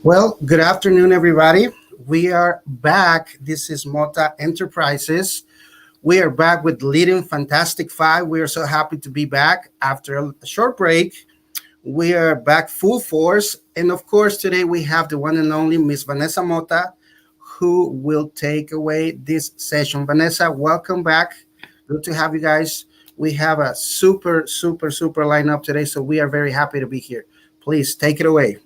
Well, good afternoon, everybody. We are back. This is Mota Enterprises. We are back with Leading Fantastic Five. We are so happy to be back after a short break. We are back full force. And of course, today we have the one and only Miss Vanessa Mota, who will take away this session. Vanessa, welcome back. Good to have you guys. We have a super lineup today, so we are very happy to be here. Please take it away.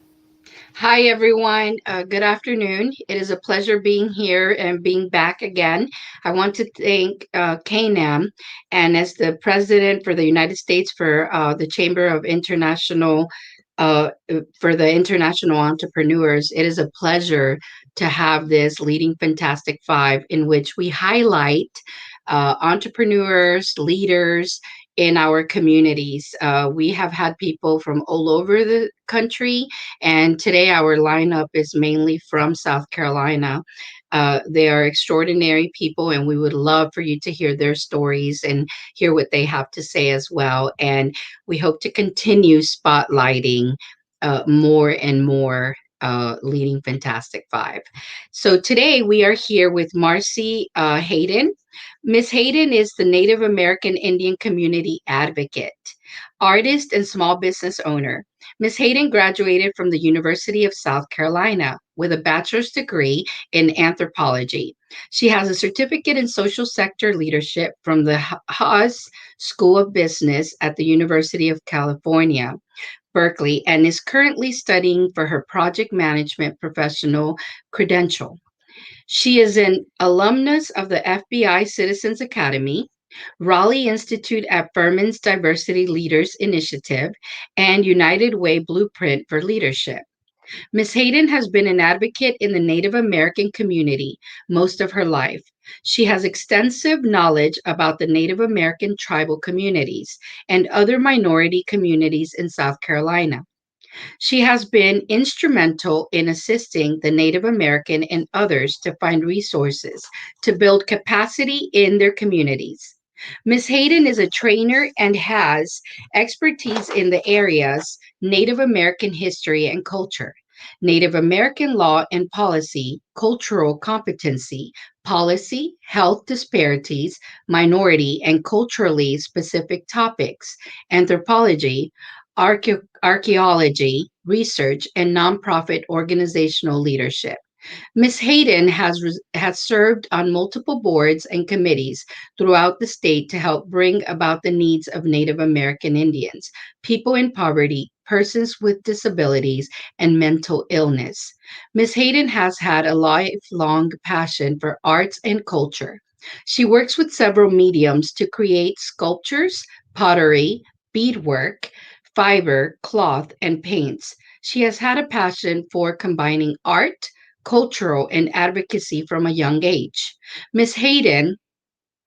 Hi, everyone. Good afternoon. It is a pleasure being here and being back again. I want to thank CAINEM and as the president for the United States for the Chamber of International for the International Entrepreneurs. It is a pleasure to have this Leading Fantastic Five in which we highlight entrepreneurs, leaders in our communities. We have had people from all over the country, and today our lineup is mainly from South Carolina. They are extraordinary people, and we would love for you to hear their stories and hear what they have to say as well. And we hope to continue spotlighting more and more leading Fantastic Five. So today we are here with Marcy Hayden. Miss Hayden is the Native American Indian community advocate, artist, and small business owner. Miss Hayden graduated from the University of South Carolina with a bachelor's degree in anthropology. She has a certificate in social sector leadership from the Haas School of Business at the University of California, Berkeley, and is currently studying for her project management professional credential. She is an alumnus of the FBI Citizens Academy, Raleigh Institute at Furman's Diversity Leaders Initiative, and United Way Blueprint for Leadership. Ms. Hayden has been an advocate in the Native American community most of her life. She has extensive knowledge about the Native American tribal communities and other minority communities in South Carolina. She has been instrumental in assisting the Native American and others to find resources to build capacity in their communities. Ms. Hayden is a trainer and has expertise in the areas Native American history and culture, Native American law and policy, cultural competency, policy, health disparities, minority and culturally specific topics, anthropology, archaeology, research, and nonprofit organizational leadership. Ms. Hayden has served on multiple boards and committees throughout the state to help bring about the needs of Native American Indians, people in poverty, persons with disabilities, and mental illness. Ms. Hayden has had a lifelong passion for arts and culture. She works with several mediums to create sculptures, pottery, beadwork, fiber, cloth, and paints. She has had a passion for combining art, cultural, and advocacy from a young age. Miss Hayden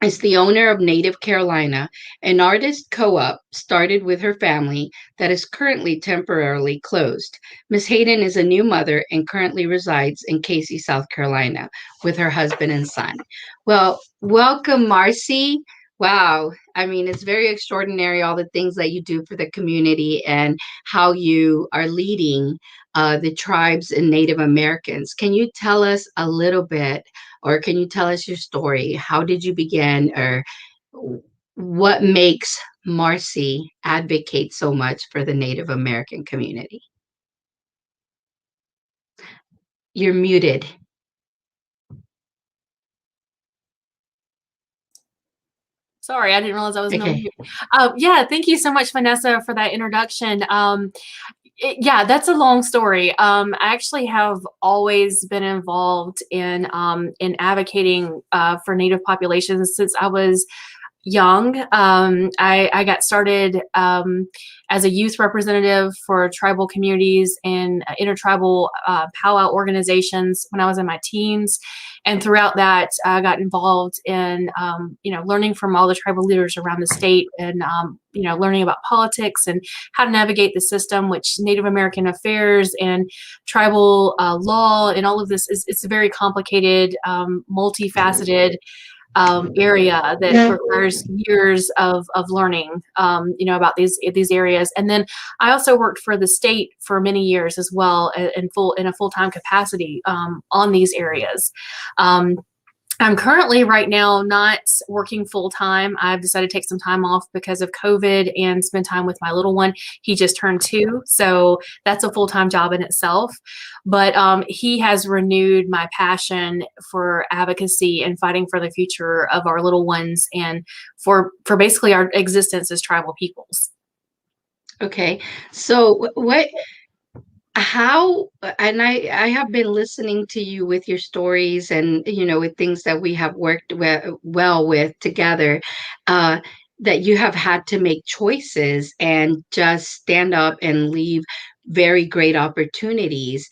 is the owner of Native Carolina, an artist co-op started with her family that is currently temporarily closed. Miss Hayden is a new mother and currently resides in Casey, South Carolina, with her husband and son. Well, welcome, Marcy. Wow. I mean, it's very extraordinary all the things that you do for the community and how you are leading the tribes and Native Americans. Can you tell us a little bit, or can you tell us your story? How did you begin, or what makes Marcy advocate so much for the Native American community? You're muted. Sorry, I didn't realize I was on Okay. mute. Yeah, thank you so much, Vanessa, for that introduction. Yeah, that's a long story. I actually have always been involved in advocating for Native populations since I was young. I got started as a youth representative for tribal communities and intertribal powwow organizations when I was in my teens. And throughout that, I got involved in, learning from all the tribal leaders around the state and, learning about politics and how to navigate the system, which Native American affairs and tribal law and all of this it's a very complicated, multifaceted area that requires years of learning, about these areas. And then I also worked for the state for many years as well, in a full-time capacity, on these areas. I'm currently right now not working full time. I've decided to take some time off because of COVID and spend time with my little one. He just turned 2, so that's a full time job in itself. But he has renewed my passion for advocacy and fighting for the future of our little ones and for basically our existence as tribal peoples. Okay. So what how and I have been listening to you with your stories and with things that we have worked well with together, uh that you have had to make choices and just stand up and leave very great opportunities.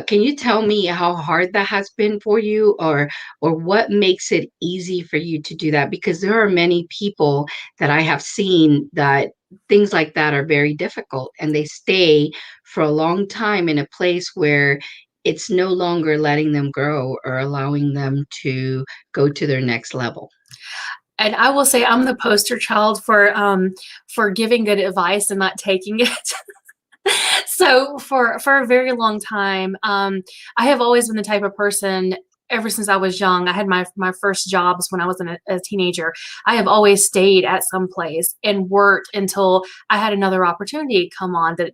Can you tell me how hard that has been for you, or what makes it easy for you to do that? Because there are many people that I have seen that things like that are very difficult, and they stay for a long time in a place where it's no longer letting them grow or allowing them to go to their next level. And I will say I'm the poster child for giving good advice and not taking it. So for a very long time, I have always been the type of person. Ever since I was young, I had my first jobs when I was a teenager. I have always stayed at some place and worked until I had another opportunity come on that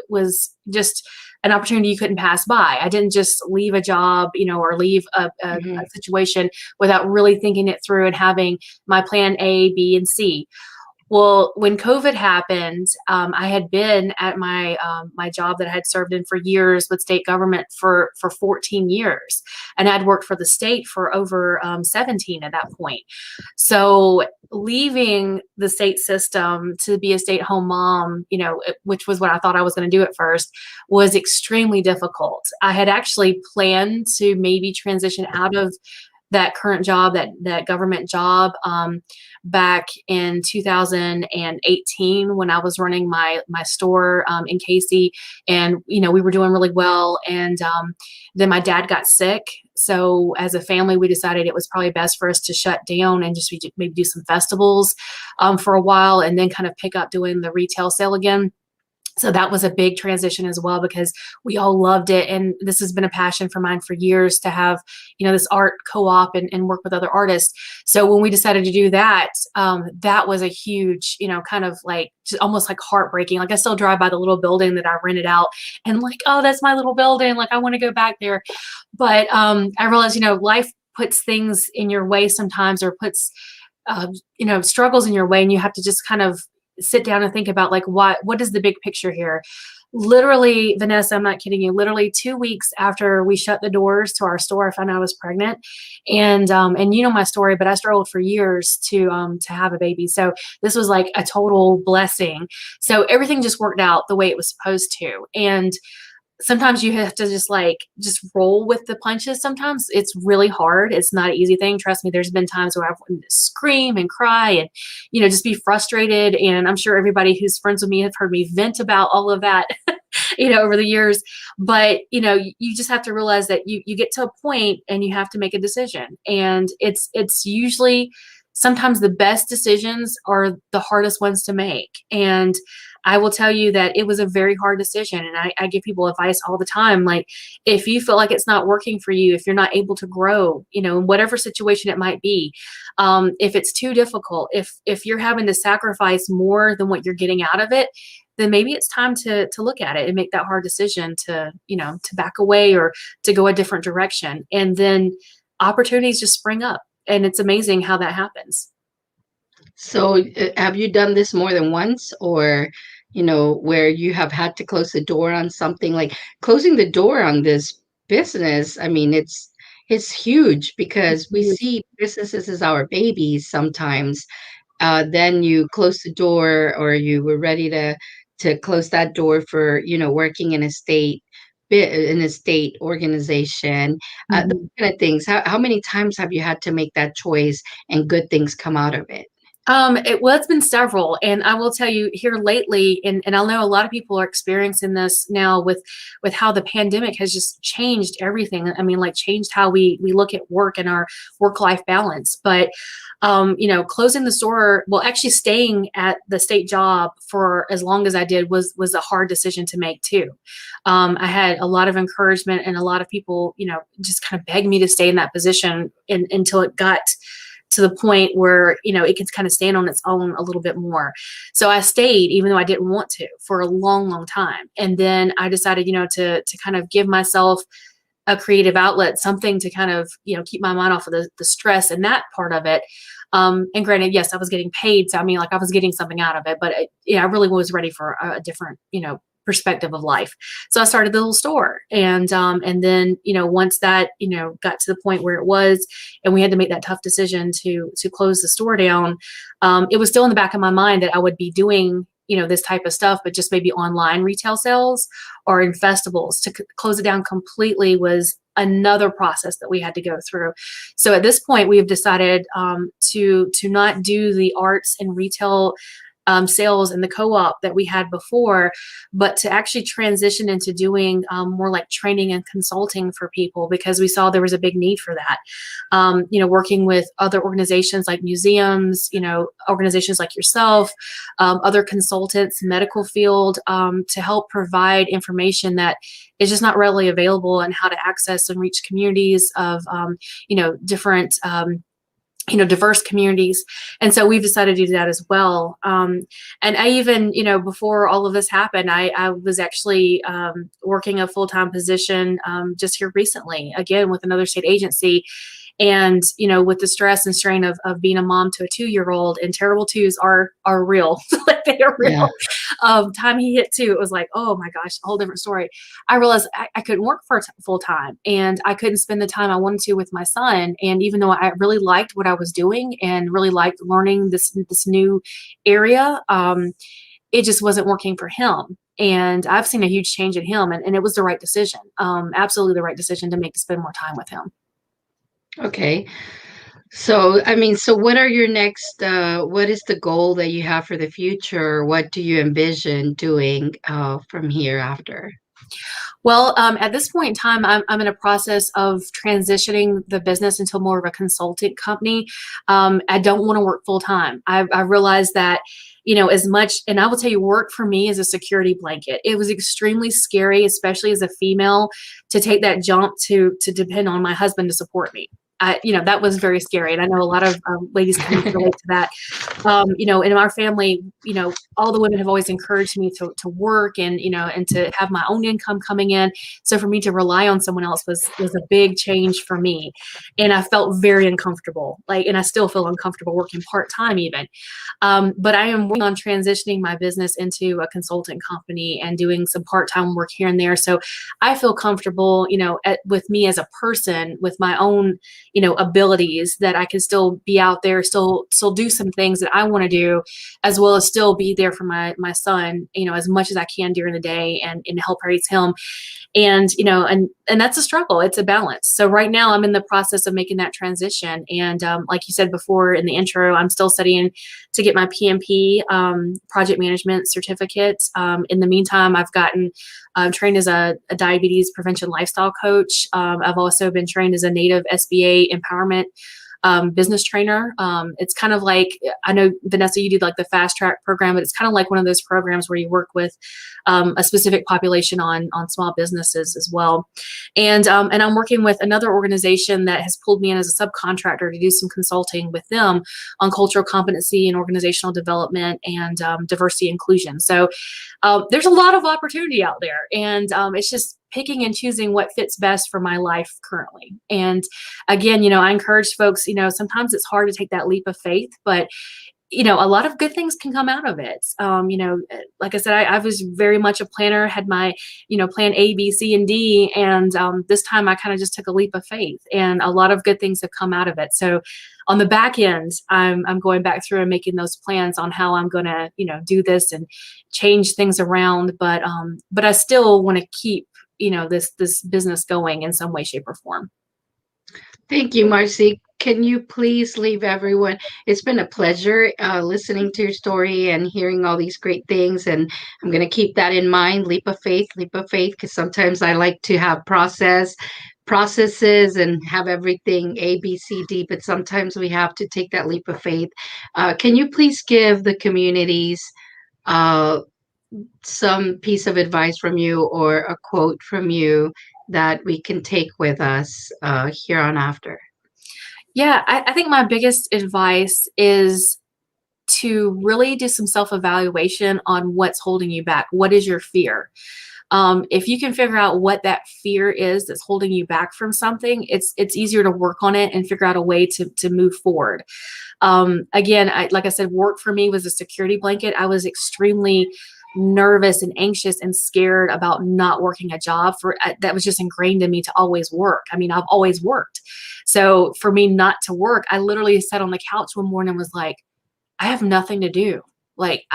was just an opportunity you couldn't pass by. I didn't just leave a job, or leave a Mhm. situation without really thinking it through and having my plan A, B, and C. Well, when COVID happened, I had been at my job that I had served in for years with state government for 14 years, and I'd worked for the state for over 17 at that point. So leaving the state system to be a stay-at-home mom, which was what I thought I was going to do at first, was extremely difficult. I had actually planned to maybe transition out of that current job, that government job, back in 2018 when I was running my store in Casey, and we were doing really well. And then my dad got sick, so as a family, we decided it was probably best for us to shut down and just maybe do some festivals for a while, and then kind of pick up doing the retail sale again. So that was a big transition as well, because we all loved it. And this has been a passion for mine for years, to have, this art co-op and work with other artists. So when we decided to do that, that was a huge, kind of like just almost like heartbreaking. Like I still drive by the little building that I rented out and like, oh, that's my little building. Like I want to go back there. But I realized, life puts things in your way sometimes, or puts, struggles in your way, and you have to just kind of sit down and think about like what is the big picture here. Literally, Vanessa, I'm not kidding you, literally 2 weeks after we shut the doors to our store, I found out I was pregnant. And my story, but I struggled for years to have a baby. So this was like a total blessing. So everything just worked out the way it was supposed to. And sometimes you have to just roll with the punches. Sometimes it's really hard. It's not an easy thing. Trust me, there's been times where I've wanted to scream and cry and, just be frustrated. And I'm sure everybody who's friends with me have heard me vent about all of that, over the years. But, you just have to realize that you get to a point and you have to make a decision. And it's usually sometimes the best decisions are the hardest ones to make. And I will tell you that it was a very hard decision. And I give people advice all the time. Like, if you feel like it's not working for you, if you're not able to grow, in whatever situation it might be, if it's too difficult, if you're having to sacrifice more than what you're getting out of it, then maybe it's time to look at it and make that hard decision to back away or to go a different direction. And then opportunities just spring up. And it's amazing how that happens. So, have you done this more than once, or, where you have had to close the door on something? Like closing the door on this business, I mean, it's huge, because we see businesses as our babies sometimes. Then you close the door, or you were ready to close that door for, working in a state organization, those Mhm. kind of things. How many times have you had to make that choice and good things come out of it? Well, it's been several, and I will tell you here lately, and I know a lot of people are experiencing this now with how the pandemic has just changed everything. I mean, like changed how we look at work and our work-life balance. But closing the store, well, actually staying at the state job for as long as I did was a hard decision to make too. I had a lot of encouragement and a lot of people, just kind of begged me to stay in that position until it got to the point where it can kind of stand on its own a little bit more. So I stayed even though I didn't want to for a long time, and then I decided to kind of give myself a creative outlet, something to kind of keep my mind off of the stress and that part of it. And granted, yes, I was getting paid, so I mean, like I was getting something out of it, but I really was ready for a different perspective of life. So I started the little store, and then once that got to the point where it was, and we had to make that tough decision to close the store down, it was still in the back of my mind that I would be doing this type of stuff, but just maybe online retail sales or in festivals. To close it down completely was another process that we had to go through. So at this point, we have decided to not do the arts and retail sales in the co-op that we had before, but to actually transition into doing more like training and consulting for people, because we saw there was a big need for that. Working with other organizations like museums, organizations like yourself, other consultants, medical field, to help provide information that is just not readily available, and how to access and reach communities of, different diverse communities. And so we've decided to do that as well. And I even, before all of this happened, I was actually working a full-time position just here recently, again, with another state agency. And, with the stress and strain of being a mom to a 2-year-old, and terrible twos are real. Like they are real. Yeah. Time he hit 2, it was like, oh my gosh, a whole different story. I realized I couldn't work for full time, and I couldn't spend the time I wanted to with my son. And even though I really liked what I was doing and really liked learning this new area, it just wasn't working for him. And I've seen a huge change in him, and it was the right decision. Absolutely the right decision to make, to spend more time with him. Okay. So, I mean, so what are your next, what is the goal that you have for the future? What do you envision doing from here after? Well, at this point in time, I'm in a process of transitioning the business into more of a consultant company. I don't want to work full time. I realized that, as much, and I will tell you, work for me is a security blanket. It was extremely scary, especially as a female, to take that jump to depend on my husband to support me. That was very scary. And I know a lot of ladies can relate to that. In our family, all the women have always encouraged me to work and to have my own income coming in. So for me to rely on someone else was a big change for me. And I felt very uncomfortable, and I still feel uncomfortable working part-time even. But I am working on transitioning my business into a consultant company and doing some part-time work here and there. So I feel comfortable, with me as a person, with my own abilities, that I can still be out there, still do some things that I want to do, as well as still be there for my son, as much as I can during the day, and help raise him. And, and that's a struggle. It's a balance. So right now I'm in the process of making that transition. And like you said before in the intro, I'm still studying to get my PMP, project management certificate. In the meantime, I've gotten trained as a diabetes prevention lifestyle coach. I've also been trained as a native SBA empowerment business trainer. It's kind of like, I know, Vanessa, you do like the fast track program, but it's kind of like one of those programs where you work with a specific population on small businesses as well. And I'm working with another organization that has pulled me in as a subcontractor to do some consulting with them on cultural competency and organizational development and diversity inclusion. So there's a lot of opportunity out there, and it's just picking and choosing what fits best for my life currently. And again, I encourage folks, sometimes it's hard to take that leap of faith, but a lot of good things can come out of it. Like I said, I was very much a planner, had my, plan A, B, C, and D. And this time I kind of just took a leap of faith, and a lot of good things have come out of it. So on the back end, I'm going back through and making those plans on how I'm going to, do this and change things around. But I still want to keep, this business going in some way, shape, or form. Thank you, Marcy. can you please leave everyone? It's been a pleasure listening to your story and hearing all these great things. And I'm going to keep that in mind. Leap of faith, because sometimes I like to have processes and have everything A, B, C, D, but sometimes we have to take that leap of faith. Can you please give the communities uh, some piece of advice from you or a quote from you that we can take with us here on after? Yeah, I think my biggest advice is to really do some self-evaluation on what's holding you back. What is your fear? If you can figure out what that fear is that's holding you back from something, it's easier to work on it and figure out a way to move forward. Again, like I said, work for me was a security blanket. I was extremely nervous and anxious and scared about not working a job that was just ingrained in me to always work. I mean, I've always worked. So for me not to work, I literally sat on the couch one morning and was like, I have nothing to do. Like,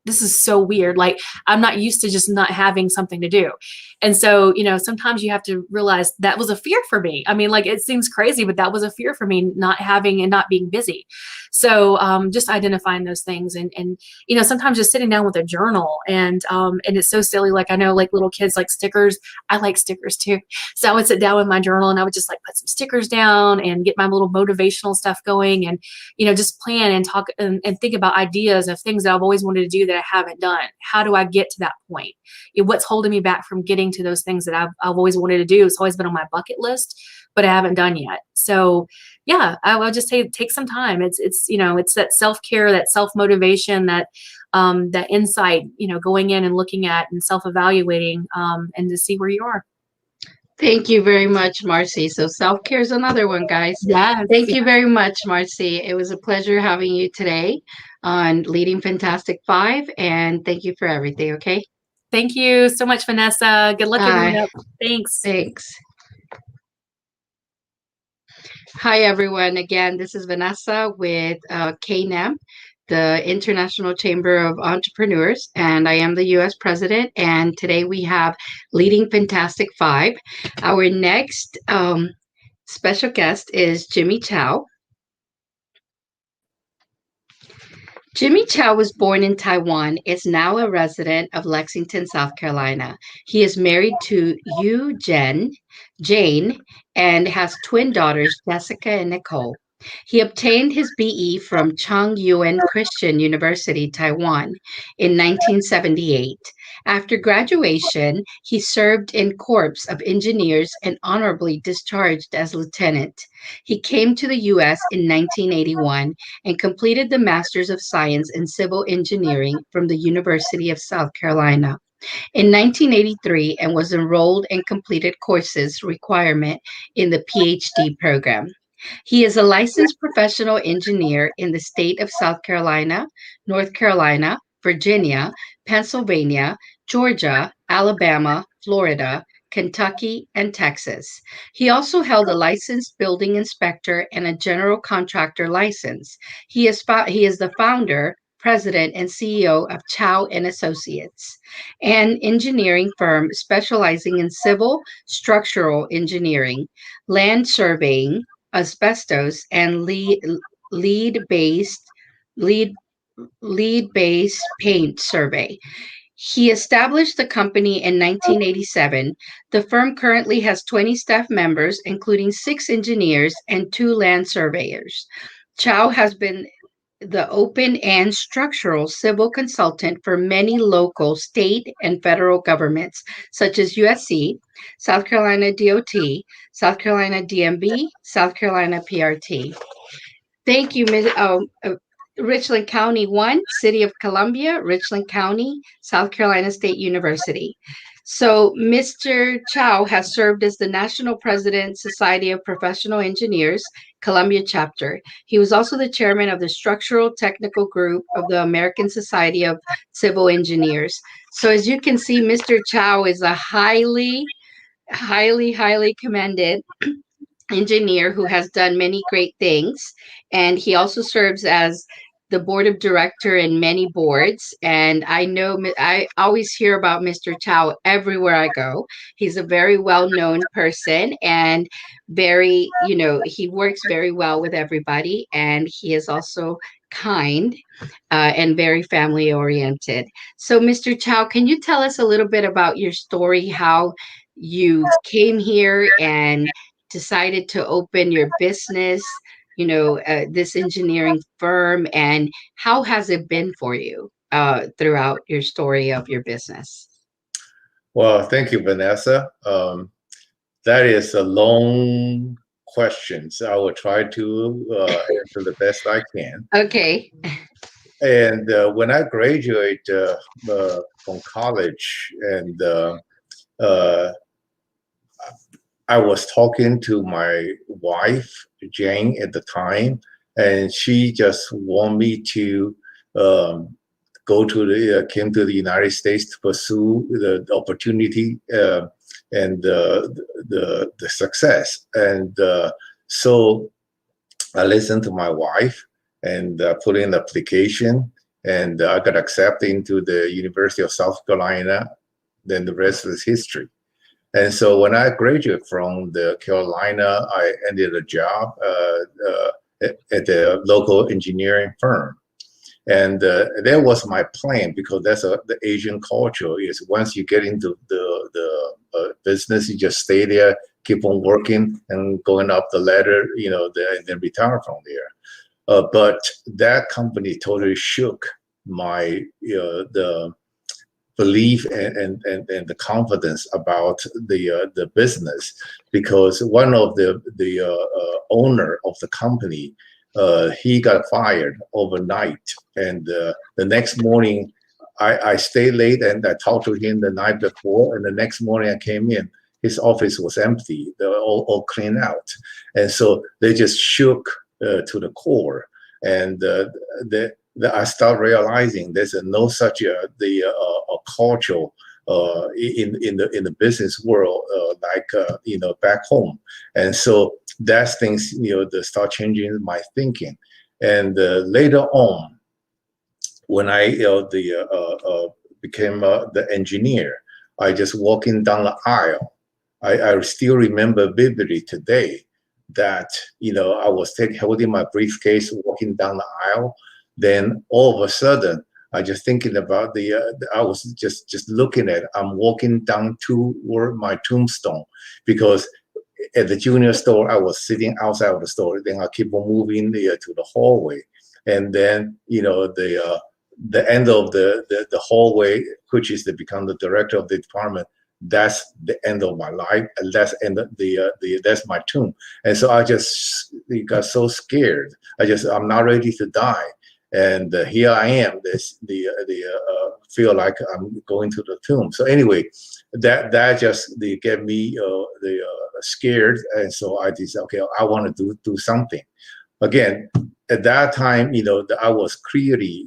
this is so weird. Like, I'm not used to just not having something to do. And so, sometimes you have to realize that was a fear for me. I mean, like, it seems crazy, but that was a fear for me, not having and not being busy. So, just identifying those things and, sometimes just sitting down with a journal and it's so silly. Like, I know like little kids like stickers. I like stickers too. So I would sit down with my journal and I would just like put some stickers down and get my little motivational stuff going and, just plan and talk and think about ideas of things that I've always wanted to do that I haven't done. How do I get to that point? What's holding me back from getting to those things that I've always wanted to do? It's always been on my bucket list, but I haven't done yet. So yeah, I would just say take some time. It's that self-care, that self-motivation, that insight, going in and looking at and self-evaluating and to see where you are. Thank you very much, Marcy. So self-care is another one, guys. Yes. Thank you very much, Marcy. It was a pleasure having you today on Leading Fantastic Five, and thank you for everything, okay? Thank you so much, Vanessa. Good luck in your Thanks. Thanks. Hi, everyone. Again, this is Vanessa with CAINEM, the International Chamber of Entrepreneurs, and I am the U.S. President. And today we have Leading Fantastic Five. Our next special guest is Jimmy Chow. Jimmy Chow was born in Taiwan, is now a resident of Lexington, South Carolina. He is married to Jane, and has twin daughters, Jessica and Nicole. He obtained his BE from Chung Yuan Christian University, Taiwan, in 1978. After graduation, he served in Corps of Engineers and honorably discharged as lieutenant. He came to the U.S. in 1981 and completed the Master's of Science in Civil Engineering from the University of South Carolina in 1983 and was enrolled and completed courses requirement in the PhD program. He is a licensed professional engineer in the state of South Carolina, North Carolina, Virginia, Pennsylvania, Georgia, Alabama, Florida, Kentucky, and Texas. He also held a licensed building inspector and a general contractor license. He is the founder, president, and CEO of Chow and Associates, an engineering firm specializing in civil structural engineering, land surveying, asbestos, and lead-based paint survey. He established the company in 1987. The firm currently has 20 staff members, including 6 engineers and 2 land surveyors. Chow has been the open and structural civil consultant for many local, state, and federal governments, such as USC, South Carolina DOT, South Carolina DMV, South Carolina PRT. Thank you, Ms. Richland County 1, City of Columbia, Richland County, South Carolina State University. So Mr. Chow has served as the National President, Society of Professional Engineers, Columbia Chapter. He was also the chairman of the Structural Technical Group of the American Society of Civil Engineers. So as you can see, Mr. Chow is a highly commended engineer who has done many great things. And he also serves as the board of director in many boards, and I know I always hear about Mr. Chow everywhere I go. He's a very well-known person and very, he works very well with everybody, and he is also kind and very family oriented. So, Mr. Chow, can you tell us a little bit about your story, how you came here and decided to open your business, this engineering firm, and how has it been for you throughout your story of your business? Well, thank you, Vanessa. That is a long question, so I will try to answer the best I can. Okay. And when I graduated from college, and uh, I was talking to my wife, Jane, at the time, and she just wanted me to go to came to the United States to pursue the opportunity and the success. And so I listened to my wife and put in the application, and I got accepted into the University of South Carolina. Then the rest is history. And so when I graduated from the Carolina, I ended a job at the local engineering firm. And that was my plan, because that's the Asian culture is once you get into the business, you just stay there, keep on working and going up the ladder, and then retire from there. But that company totally shook my, the belief and the confidence about the business, because one of the owner of the company, he got fired overnight, and the next morning I stayed late and I talked to him the night before, and the next morning I came in, his office was empty, they were all cleaned out, and so they just shook to the core, and I start realizing there's no such a culture in the business world like back home, and so that's things that start changing my thinking, and later on when I became the engineer, I just walking down the aisle. I still remember vividly today that I was holding my briefcase walking down the aisle. Then all of a sudden, I just thinking about I was just looking at, I'm walking down toward my tombstone, because at the junior store, I was sitting outside of the store. Then I keep on moving to the hallway. And then, the end of the hallway, which is to become the director of the department, that's the end of my life, and that's end of that's my tomb. And so I just got so scared. I'm not ready to die. And here I am. Feel like I'm going to the tomb. So anyway, that just get me scared, and so I decided, okay, I want to do something. Again, at that time, I was clearly,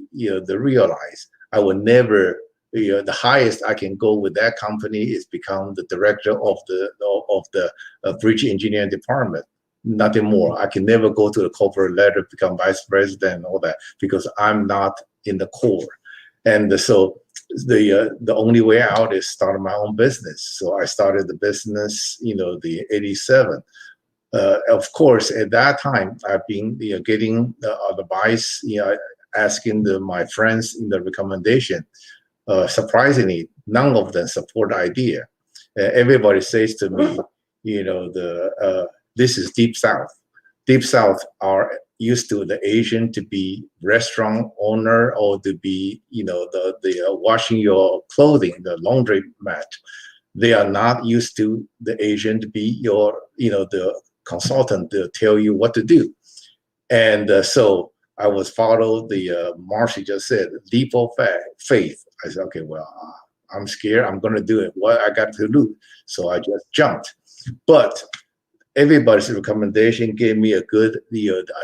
realize I would never, the highest I can go with that company is become the director of the bridge engineering department. Nothing more. I can never go to the corporate ladder, become vice president and all that, because I'm not in the core. And so the only way out is start my own business. So I started the business, the 87. Of course, at that time, I've been getting advice, asking my friends in the recommendation. Surprisingly, none of them support the idea. Everybody says to me, this is Deep South. Deep South are used to the Asian to be restaurant owner, or to be, the washing your clothing, the laundry mat. They are not used to the Asian to be your, the consultant to tell you what to do. And so I was followed Marcy just said, leap of faith. I said, okay, well, I'm scared. I'm going to do it. What I got to do? So I just jumped. But everybody's recommendation gave me a good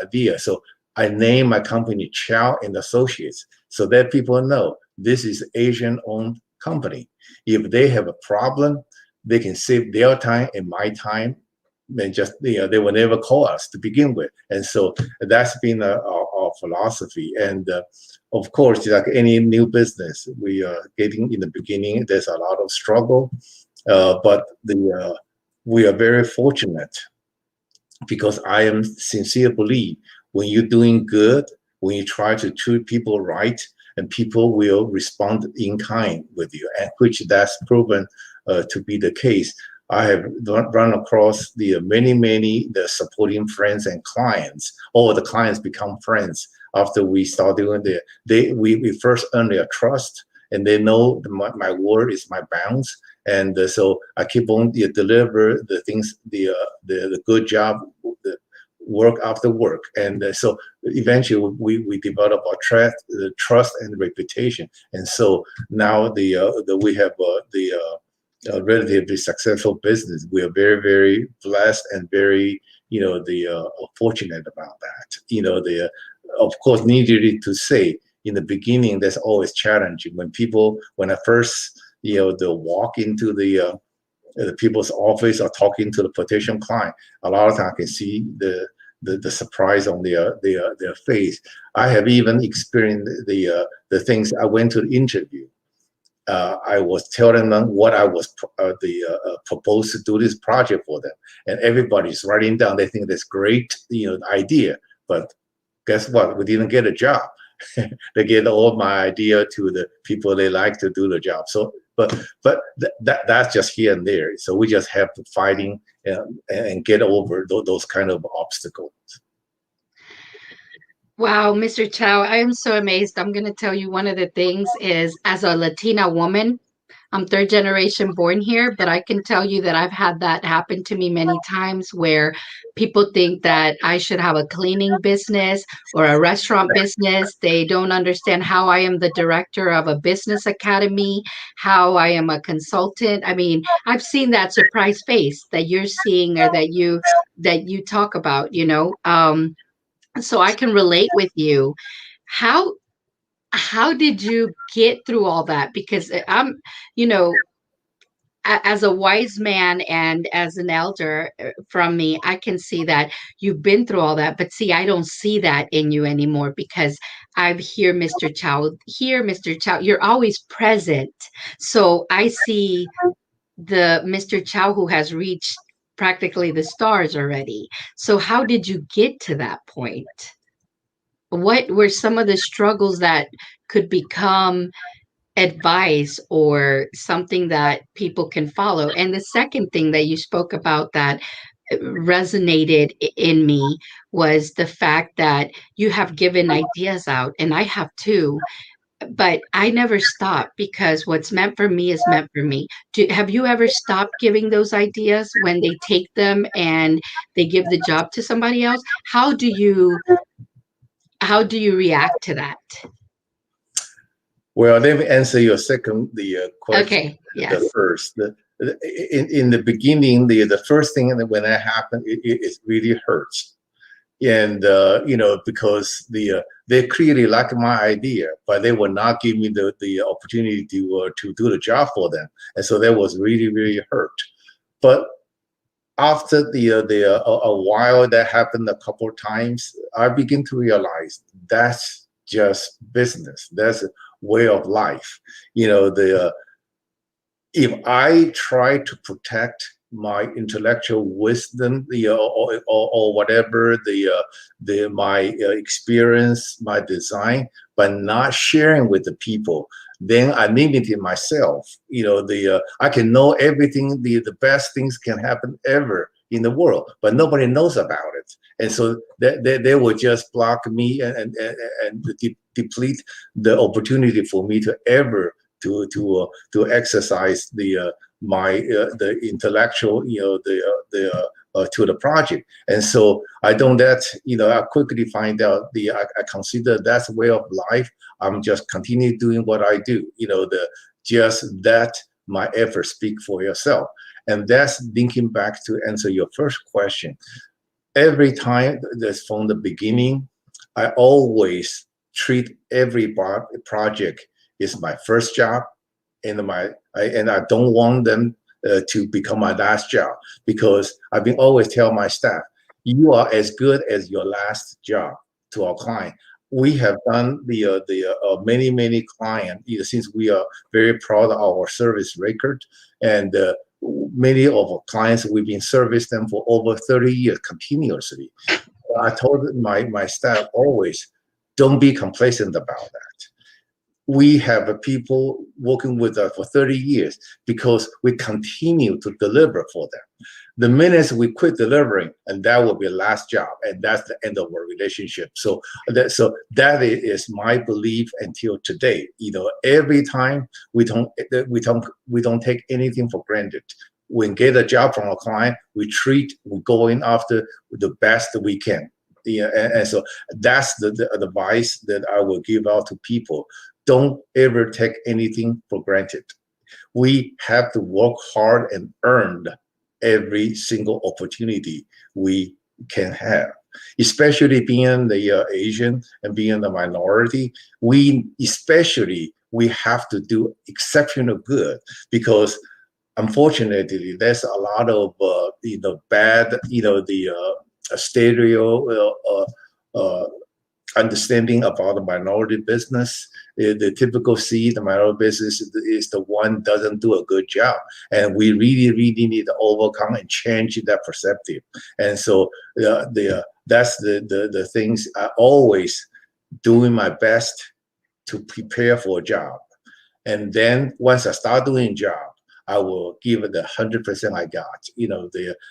idea. So I named my company Chow and Associates, so that people know this is Asian-owned company. If they have a problem, they can save their time and my time, and just they will never call us to begin with. And so that's been our our philosophy. And of course, like any new business, we are getting in the beginning. There's a lot of struggle, but we are very fortunate because I am sincere believe when you're doing good, when you try to treat people right, and people will respond in kind with you, and which that's proven to be the case. I have run across the many the supporting friends and clients, or the clients become friends after we start doing we first earn their trust, and they know my word is my bounds, and so I keep on deliver the things, the good job, the work after work, and so eventually we develop our trust and reputation, and so now we have relatively successful business. We are very blessed and very fortunate about that. Of course, needed to say, in the beginning, that's always challenging when I first they walk into the people's office or talking to the potential client. A lot of times I can see the surprise on their face. I have even experienced the things. I went to the interview. I was telling them what I was proposed to do this project for them, and everybody's writing down. They think that's great, idea. But guess what? We didn't get a job. They get all my idea to the people they like to do the job. So, but that's just here and there. So we just have to fighting and get over those kind of obstacles. Wow, Mr. Chow, I am so amazed. I'm going to tell you one of the things is, as a Latina woman, I'm third generation born here, but I can tell you that I've had that happen to me many times where people think that I should have a cleaning business or a restaurant business. They don't understand how I am the director of a business academy, how I am a consultant. I mean, I've seen that surprise face that you're seeing, or that you talk about, so I can relate with you. How did you get through all that? Because I'm, you know, as a wise man and as an elder from me, I can see that you've been through all that. But see, I don't see that in you anymore, because I've hear Mr. Chow here, Mr. Chow. You're always present, so I see the Mr. Chow who has reached practically the stars already. So how did you get to that point? What were some of the struggles that could become advice or something that people can follow? And the second thing that you spoke about that resonated in me was the fact that you have given ideas out, and I have too, but I never stop, because what's meant for me is meant for me. Have you ever stopped giving those ideas when they take them and they give the job to somebody else? How do you react to that? Well, let me answer your second question. Okay, yes. The first, in the beginning, the first thing that when that happened, it really hurts, and because they clearly liked my idea, but they would not give me the opportunity to do the job for them, and so that was really hurt. But after a while, that happened a couple of times, I begin to realize that's just business. That's a way of life. If I try to protect my intellectual wisdom, or whatever my experience, my design, but not sharing with the people, then I limited myself. I can know everything, the best things can happen ever in the world, but nobody knows about it, and so they will just block me and deplete the opportunity for me to ever to exercise the intellectual, to the project. And so I don't I quickly find out I consider that's a way of life. I'm just continue doing what I do, just that my efforts speak for yourself. And that's linking back to answer your first question. Every time that's from the beginning, I always treat every project is my first job, and I don't want them to become my last job, because I've been always tell my staff, you are as good as your last job to our client. we have done the many client, since we are very proud of our service record, and many of our clients we've been serviced them for over 30 years continuously. I told my staff always, don't be complacent about that. We have people working with us for 30 years because we continue to deliver for them. The minute we quit delivering, and that will be the last job, and that's the end of our relationship. So that is my belief until today. Every time we don't take anything for granted. We get a job from a client, we're going after the best we can. Yeah, and so that's the advice that I will give out to people. Don't ever take anything for granted. We have to work hard and earn every single opportunity we can have, especially being the Asian and being the minority. We have to do exceptional good, because unfortunately there's a lot of bad the stereo understanding about the minority business. The typical see the minority business is the one doesn't do a good job, and we really need to overcome and change that perspective. And so that's the things I always doing my best to prepare for a job, and then once I start doing a job, I will give it 100% I got,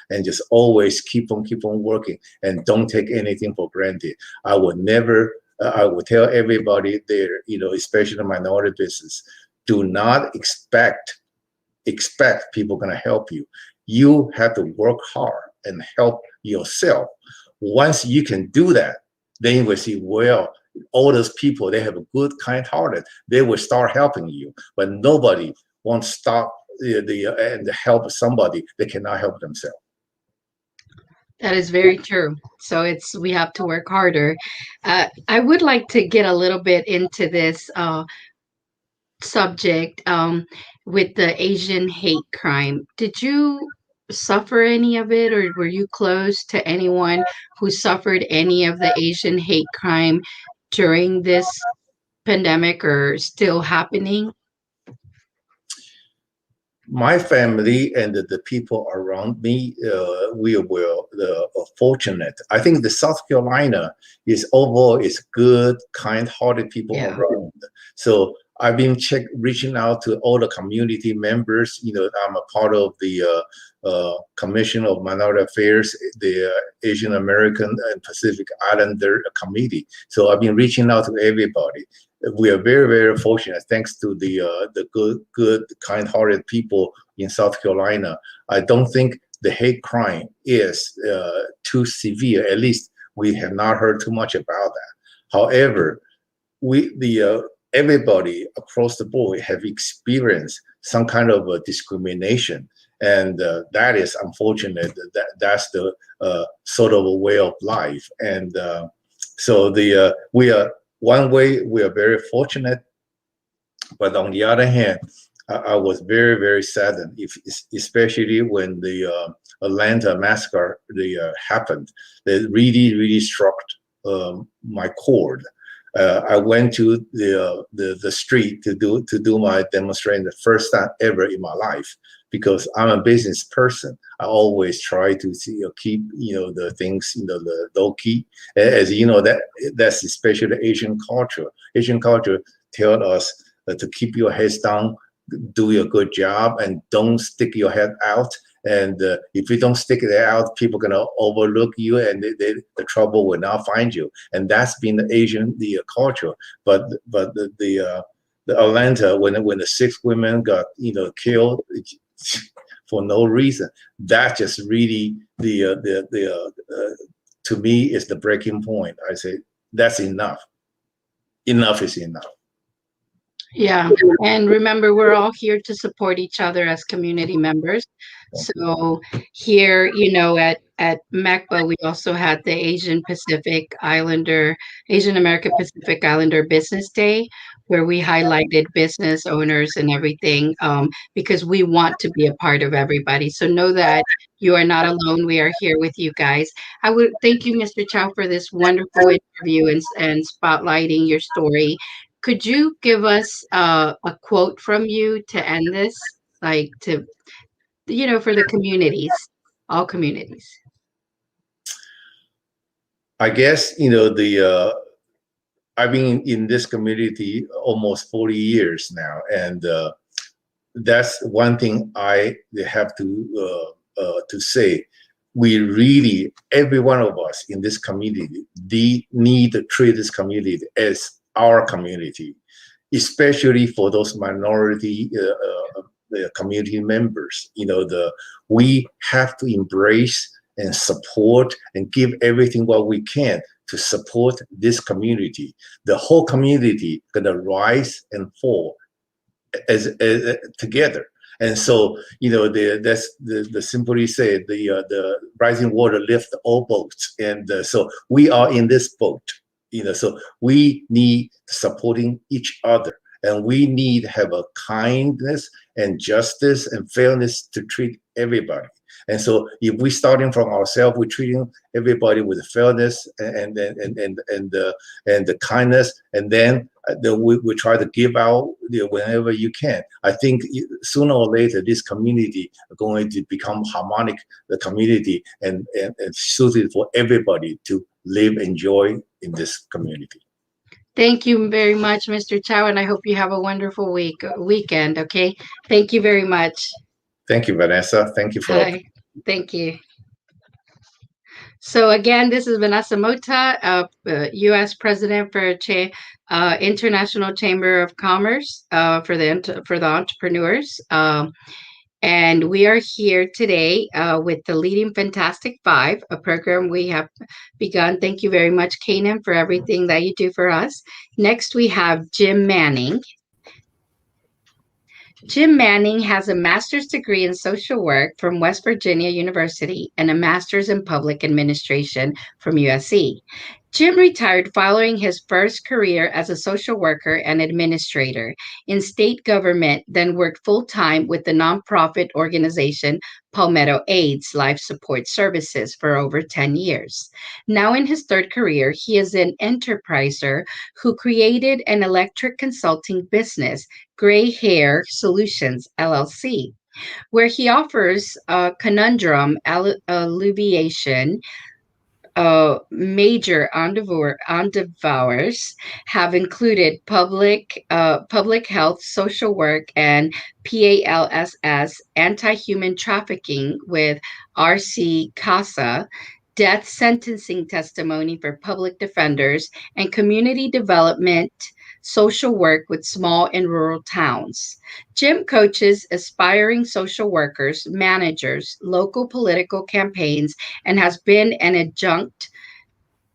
and just always keep on working, and don't take anything for granted. I will never, I will tell everybody there, especially the minority business, do not expect people gonna help you. You have to work hard and help yourself. Once you can do that, then you will see, well, all those people, they have a good, kind-hearted, they will start helping you. But nobody won't stop and help somebody that cannot help themselves. That is very true. So we have to work harder. I would like to get a little bit into this subject with the Asian hate crime. Did you suffer any of it, or were you close to anyone who suffered any of the Asian hate crime during this pandemic, or still happening? My family and the people around me, we were fortunate. I think the South Carolina is overall is good, kind-hearted people around. So I've been reaching out to all the community members. I'm a part of the Commission of Minority Affairs, the Asian American and Pacific Islander Committee. So I've been reaching out to everybody. We are very fortunate, thanks to the good, kind-hearted people in South Carolina. I don't think the hate crime is too severe. At least we have not heard too much about that. However, everybody across the board have experienced some kind of discrimination, and that is unfortunate. That's the sort of a way of life, and so we are. One way we are very fortunate, but on the other hand, I was very saddened, especially when the Atlanta massacre happened. It really struck my chord. I went to the street to do my demonstration, the first time ever in my life, because I'm a business person. I always try to keep the things the low key. As you know, that's especially the Asian culture. Asian culture tells us to keep your heads down, do a good job, and don't stick your head out. And if you don't stick it out, people are gonna overlook you, and the trouble will not find you. And that's been the Asian culture. But the Atlanta, when the 6 women got killed for no reason, that just really to me is the breaking point. I say that's enough. Enough is enough. Yeah, and remember, we're all here to support each other as community members. So here, at MECBA, we also had the Asian American Pacific Islander Business Day, where we highlighted business owners and everything, because we want to be a part of everybody. So know that You are not alone. We are here with you guys. I would thank you, Mr. Chow, for this wonderful interview and spotlighting your story. Could you give us a quote from you to end this, like to, for the communities, all communities? I guess, I've been in this community almost 40 years now, and that's one thing I have to say. We really, every one of us in this community, need to treat this community as our community, especially for those minority community members. We have to embrace and support and give everything what we can to support this community. The whole community gonna rise and fall as together. And so, that's the simply say the rising water lifts all boats, and so we are in this boat. So we need supporting each other, and we need to have a kindness and justice and fairness to treat everybody. And so, if we starting from ourselves, we're treating everybody with fairness and the kindness, and then we try to give out whenever you can. I think sooner or later, this community are going to become harmonic, the community, and suited for everybody to live, enjoy in this community. Thank you very much, Mr. Chow, and I hope you have a wonderful weekend. Okay, thank you very much. Thank you, Vanessa. Thank you for. Hi. Thank you. So again, this is Vanessa Mota, U.S. President for International Chamber of Commerce for the entrepreneurs. And we are here today with the Leading Fantastic Five, a program we have begun. Thank you very much, CAINEM, for everything that you do for us. Next, we have Jim Manning. Jim Manning has a master's degree in social work from West Virginia University and a master's in public administration from USC. Jim retired following his first career as a social worker and administrator in state government, then worked full-time with the nonprofit organization Palmetto AIDS Life Support Services for over 10 years. Now in his third career, he is an enterpriser who created an electric consulting business, Gray Hair Solutions, LLC, where he offers conundrum alleviation. Major endeavors have included public health, social work, and PALSS, anti-human trafficking with RC CASA, death sentencing testimony for public defenders, and community development social work with small and rural towns. Jim coaches aspiring social workers, managers, local political campaigns, and has been an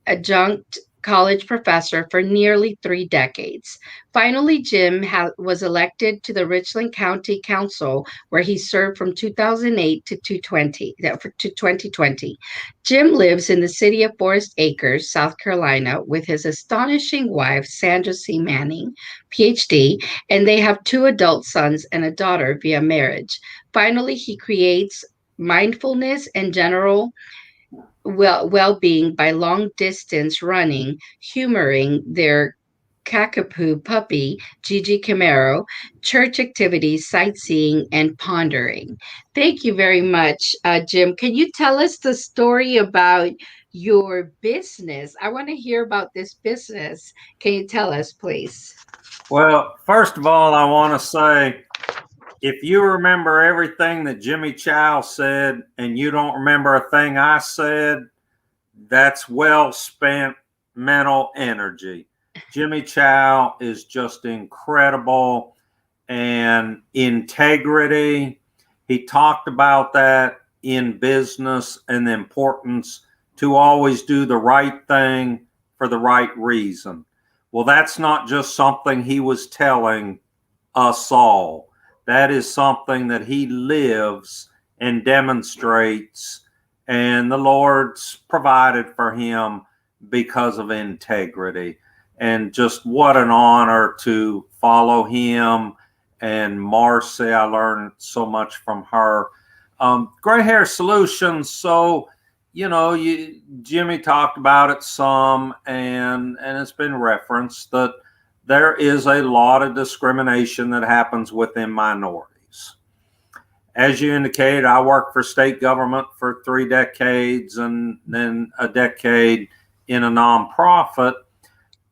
adjunct college professor for nearly 3 decades. Finally, Jim was elected to the Richland County Council, where he served from 2008 to 2020. Jim lives in the city of Forest Acres, South Carolina, with his astonishing wife, Sandra C. Manning, PhD, and they have 2 adult sons and a daughter via marriage. Finally, he creates mindfulness and general well-being by long-distance running, humoring their cockapoo puppy, Gigi Camaro, church activities, sightseeing, and pondering. Thank you very much, Jim. Can you tell us the story about your business? I want to hear about this business. Can you tell us, please? Well, first of all, I want to say, if you remember everything that Jimmy Chow said and you don't remember a thing I said, that's well spent mental energy. Jimmy Chow is just incredible, and integrity. He talked about that in business and the importance to always do the right thing for the right reason. Well, that's not just something he was telling us all. That is something that he lives and demonstrates, and the Lord's provided for him because of integrity. And just what an honor to follow him. And Marcy, I learned so much from her. Gray hair solutions. So, Jimmy talked about it some, and it's been referenced that there is a lot of discrimination that happens within minorities. As you indicated, I worked for state government for 3 decades and then a decade in a nonprofit.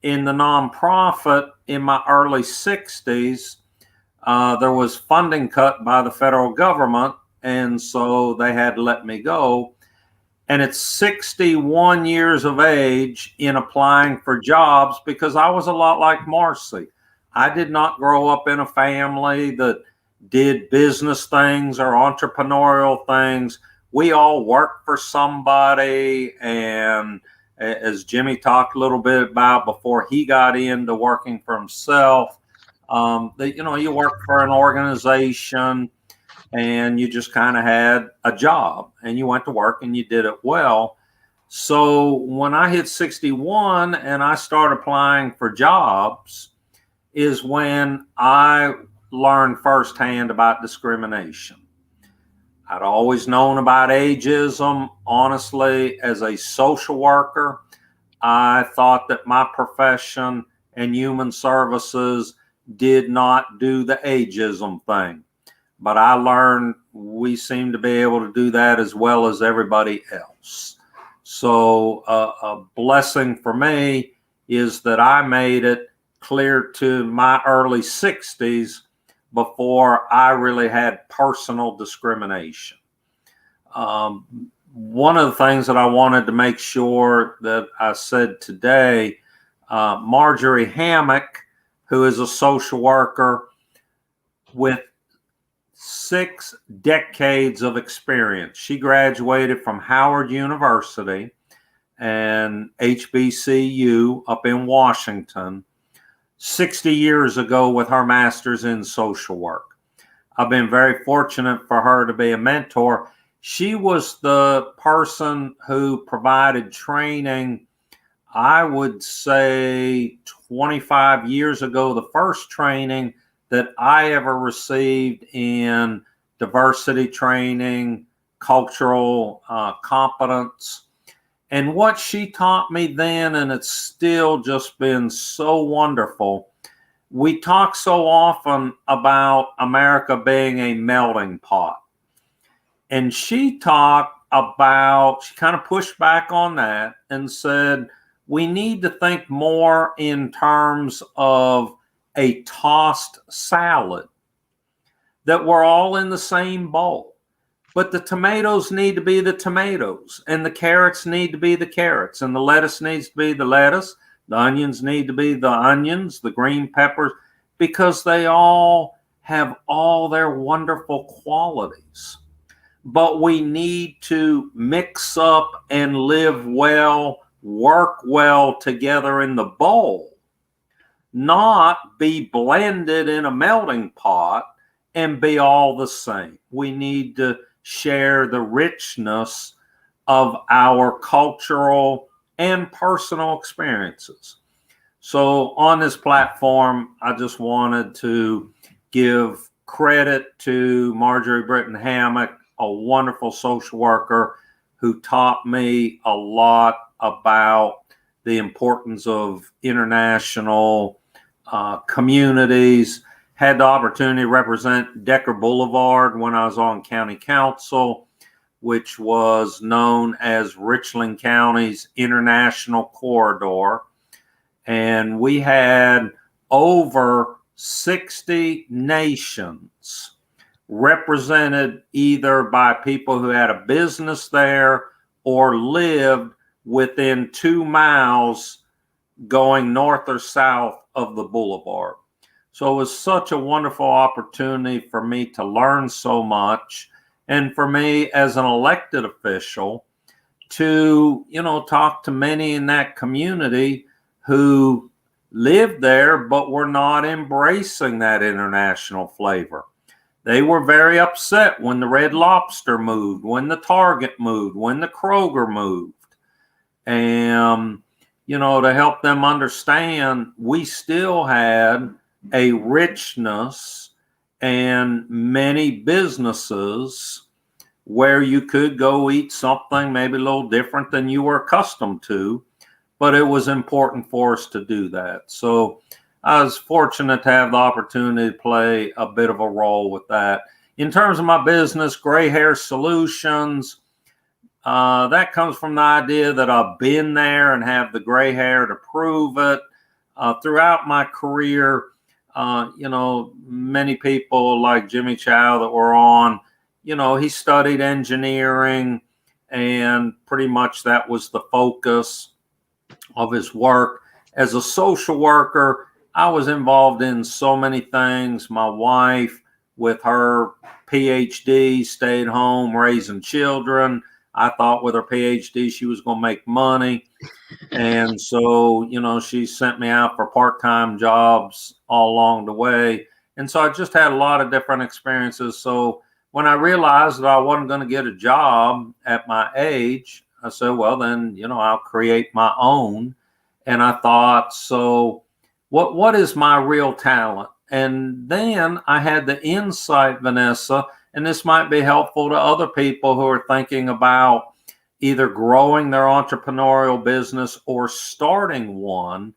In the nonprofit, in my early 60s, there was funding cut by the federal government, and so they had to let me go. And at 61 years of age, in applying for jobs, because I was a lot like Marcy. I did not grow up in a family that did business things or entrepreneurial things. We all worked for somebody, and as Jimmy talked a little bit about before he got into working for himself, you work for an organization and you just kind of had a job and you went to work and you did it well. So when I hit 61 and I started applying for jobs is when I learned firsthand about discrimination. I'd always known about ageism. Honestly, as a social worker, I thought that my profession and human services did not do the ageism thing. But I learned we seem to be able to do that as well as everybody else. So a blessing for me is that I made it clear to my early 60s before I really had personal discrimination. One of the things that I wanted to make sure that I said today, Marjorie Hammock, who is a social worker with 6 decades of experience. She graduated from Howard University and HBCU up in Washington 60 years ago with her master's in social work. I've been very fortunate for her to be a mentor. She was the person who provided training, I would say 25 years ago, the first training that I ever received in diversity training, cultural competence. And what she taught me then, and it's still just been so wonderful, we talk so often about America being a melting pot. And she talked about, she kind of pushed back on that and said, we need to think more in terms of a tossed salad, that we're all in the same bowl. But the tomatoes need to be the tomatoes, and the carrots need to be the carrots, and the lettuce needs to be the lettuce, the onions need to be the onions, the green peppers, because they all have all their wonderful qualities. But we need to mix up and live well, work well together in the bowl, not be blended in a melting pot and be all the same. We need to share the richness of our cultural and personal experiences. So on this platform, I just wanted to give credit to Marjorie Britton Hammock, a wonderful social worker who taught me a lot about the importance of international communities. Had the opportunity to represent Decker Boulevard when I was on county council, which was known as Richland County's International Corridor. And we had over 60 nations represented either by people who had a business there or lived within 2 miles going north or south of the boulevard. So it was such a wonderful opportunity for me to learn so much, and for me as an elected official to, talk to many in that community who lived there but were not embracing that international flavor. They were very upset when the Red Lobster moved, when the Target moved, when the Kroger moved. And, to help them understand, we still had a richness and many businesses where you could go eat something maybe a little different than you were accustomed to, but it was important for us to do that. So I was fortunate to have the opportunity to play a bit of a role with that. In terms of my business, Gray Hair Solutions, that comes from the idea that I've been there and have the gray hair to prove it. Throughout my career, many people like Jimmy Chow that were on, he studied engineering, and pretty much that was the focus of his work. As a social worker, I was involved in so many things. My wife, with her PhD, stayed home raising children. I thought with her PhD, she was going to make money. And so, she sent me out for part-time jobs all along the way. And so I just had a lot of different experiences. So when I realized that I wasn't going to get a job at my age, I said, well, then, I'll create my own. And I thought, so what is my real talent? And then I had the insight, Vanessa, and this might be helpful to other people who are thinking about either growing their entrepreneurial business or starting one,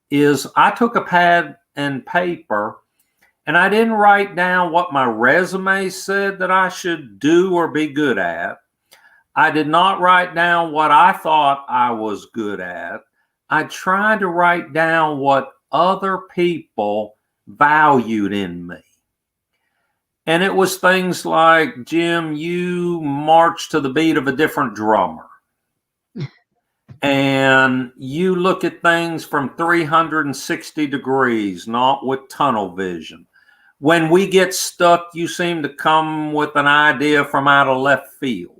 is I took a pad and paper and I didn't write down what my resume said that I should do or be good at. I did not write down what I thought I was good at. I tried to write down what other people valued in me. And it was things like, Jim, you march to the beat of a different drummer. And you look at things from 360 degrees, not with tunnel vision. When we get stuck, you seem to come with an idea from out of left field.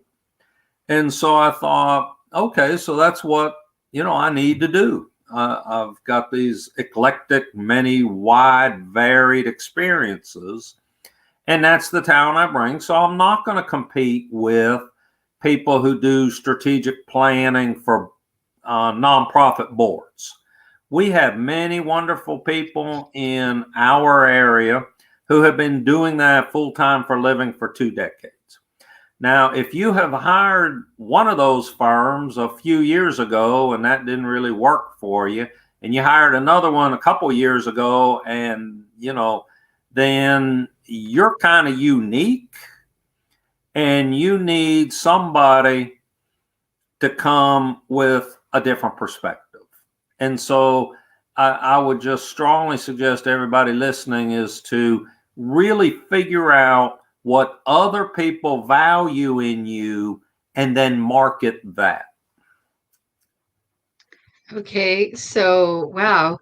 And so I thought, okay, so that's what, I need to do. I've got these eclectic, many wide, varied experiences. And that's the talent I bring. So I'm not going to compete with people who do strategic planning for nonprofit boards. We have many wonderful people in our area who have been doing that full-time for a living for 2 decades. Now, if you have hired one of those firms a few years ago and that didn't really work for you, and you hired another one a couple years ago, and, then you're kind of unique and you need somebody to come with a different perspective. And so I would just strongly suggest everybody listening is to really figure out what other people value in you and then market that. Okay, so wow.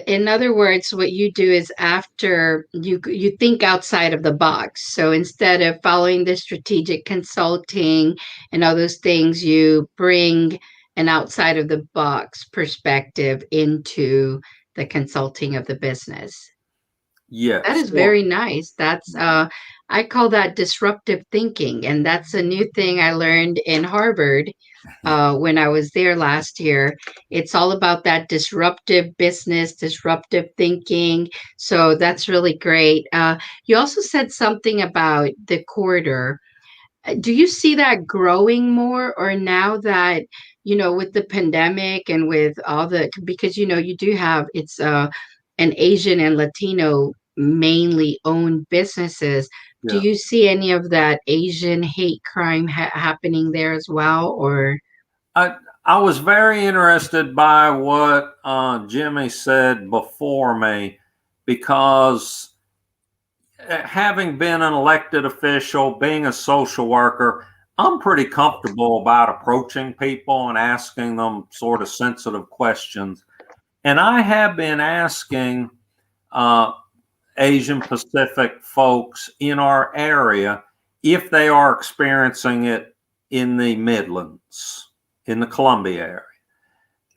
In other words, what you do is after you think outside of the box. So instead of following the strategic consulting and all those things, you bring an outside of the box perspective into the consulting of the business. Yes. That is very nice. That's I call that disruptive thinking, and that's a new thing I learned in Harvard when I was there last year. It's all about that disruptive business, disruptive thinking. So that's really great. You also said something about the corridor. Do you see that growing more, or now that, with the pandemic and with all the, because, you do have, it's an Asian and Latino mainly owned businesses. Do Yeah. you see any of that Asian hate crime happening there as well, or? I was very interested by what Jimmy said before me, because having been an elected official, being a social worker, I'm pretty comfortable about approaching people and asking them sort of sensitive questions. And I have been asking Asian Pacific folks in our area if they are experiencing it in the Midlands, in the Columbia area.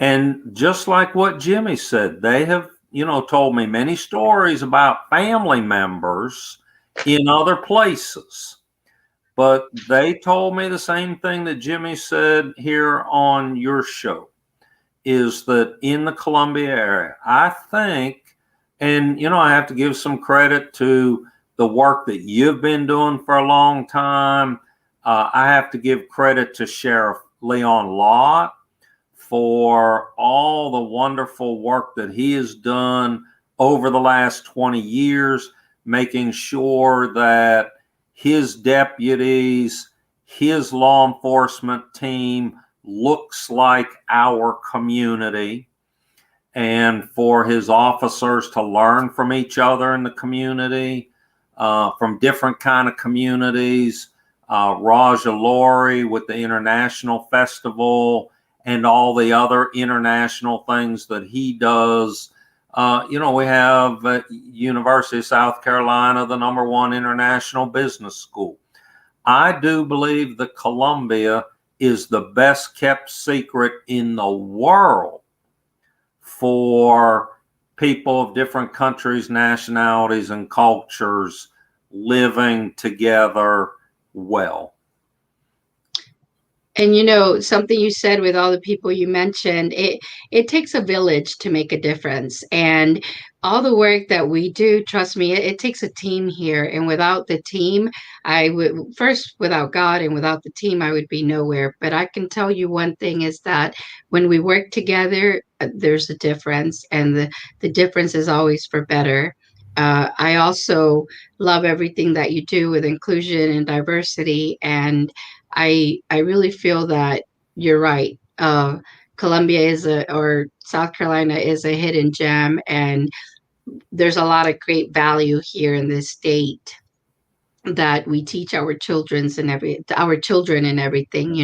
And just like what Jimmy said, they have, told me many stories about family members in other places. But they told me the same thing that Jimmy said here on your show, is that in the Columbia area, I think, and, I have to give some credit to the work that you've been doing for a long time. I have to give credit to Sheriff Leon Lott for all the wonderful work that he has done over the last 20 years, making sure that his deputies, his law enforcement team looks like our community, and for his officers to learn from each other in the community, from different kind of communities. Raja Lori with the International Festival and all the other international things that he does. We have University of South Carolina, the #1 international business school. I do believe that Columbia is the best kept secret in the world for people of different countries, nationalities, and cultures living together well. And something you said with all the people you mentioned, it takes a village to make a difference. And all the work that we do, trust me, it takes a team here. And without the team, without God and without the team, I would be nowhere. But I can tell you one thing is that when we work together, there's a difference. And the difference is always for better. I also love everything that you do with inclusion and diversity. And I really feel that you're right. Columbia or South Carolina is a hidden gem, and there's a lot of great value here in this state that we teach our children and everything,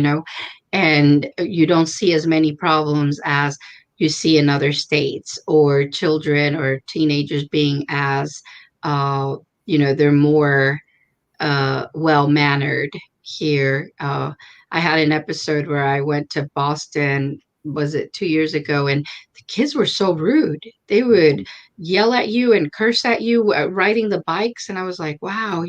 and you don't see as many problems as you see in other states, or children or teenagers being as they're more well-mannered here. I had an episode where I went to Boston, was it 2 years ago, and the kids were so rude. They would yell at you and curse at you riding the bikes, and I was like, wow,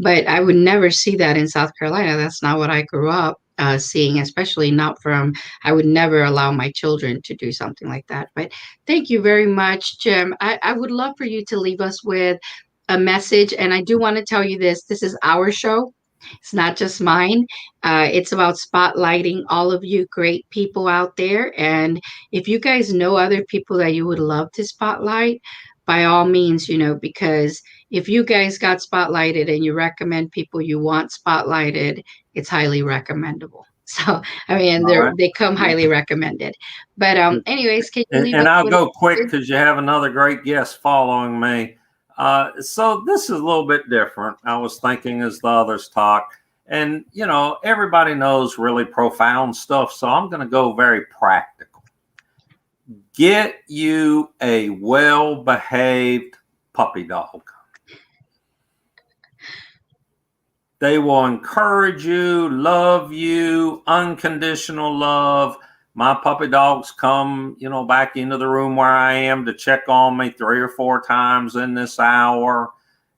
but I would never see that in South Carolina. That's not what I grew up seeing, especially not from, I would never allow my children to do something like that. But thank you very much, Jim. I would love for you to leave us with a message. And I do want to tell you this is our show. It's not just mine. It's about spotlighting all of you great people out there. And if you guys know other people that you would love to spotlight, by all means, because if you guys got spotlighted and you recommend people you want spotlighted, it's highly recommendable. So, I mean, they come highly recommended. But anyways, can you leave and us I'll with go quick because you have another great guest following me. So this is a little bit different. I was thinking as the others talk, and everybody knows really profound stuff. So I'm going to go very practical. Get you a well-behaved puppy dog. They will encourage you, love you, unconditional love. My puppy dogs come, back into the room where I am to check on me 3 or 4 times in this hour.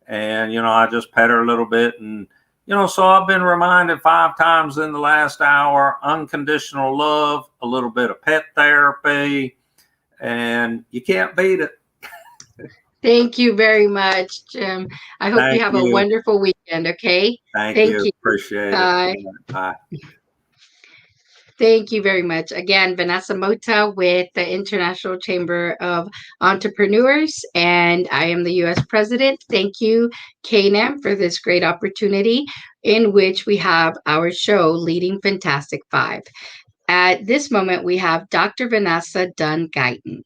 And, I just pet her a little bit. And, so I've been reminded 5 times in the last hour, unconditional love, a little bit of pet therapy, and you can't beat it. Thank you very much, Jim. I hope you have a wonderful weekend, okay? Thank you. Appreciate it. Bye. Thank you very much. Again, Vanessa Mota with the International Chamber of Entrepreneurs, and I am the U.S. President. Thank you, CAINEM, for this great opportunity in which we have our show, Leading Fantastic 5. At this moment, we have Dr. Vanessa Dunn-Guyton.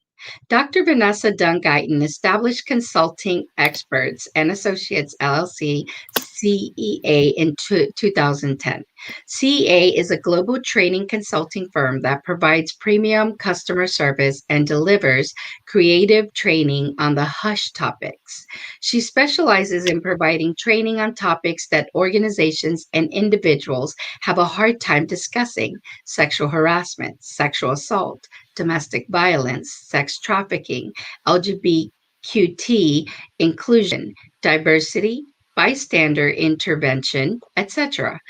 Dr. Vanessa Dunn-Guyton, Established Consulting Experts and Associates, LLC, CEA in 2010. CEA is a global training consulting firm that provides premium customer service and delivers creative training on the hush topics. She specializes in providing training on topics that organizations and individuals have a hard time discussing: sexual harassment, sexual assault, domestic violence, sex trafficking, LGBTQT inclusion, diversity, bystander intervention, etc.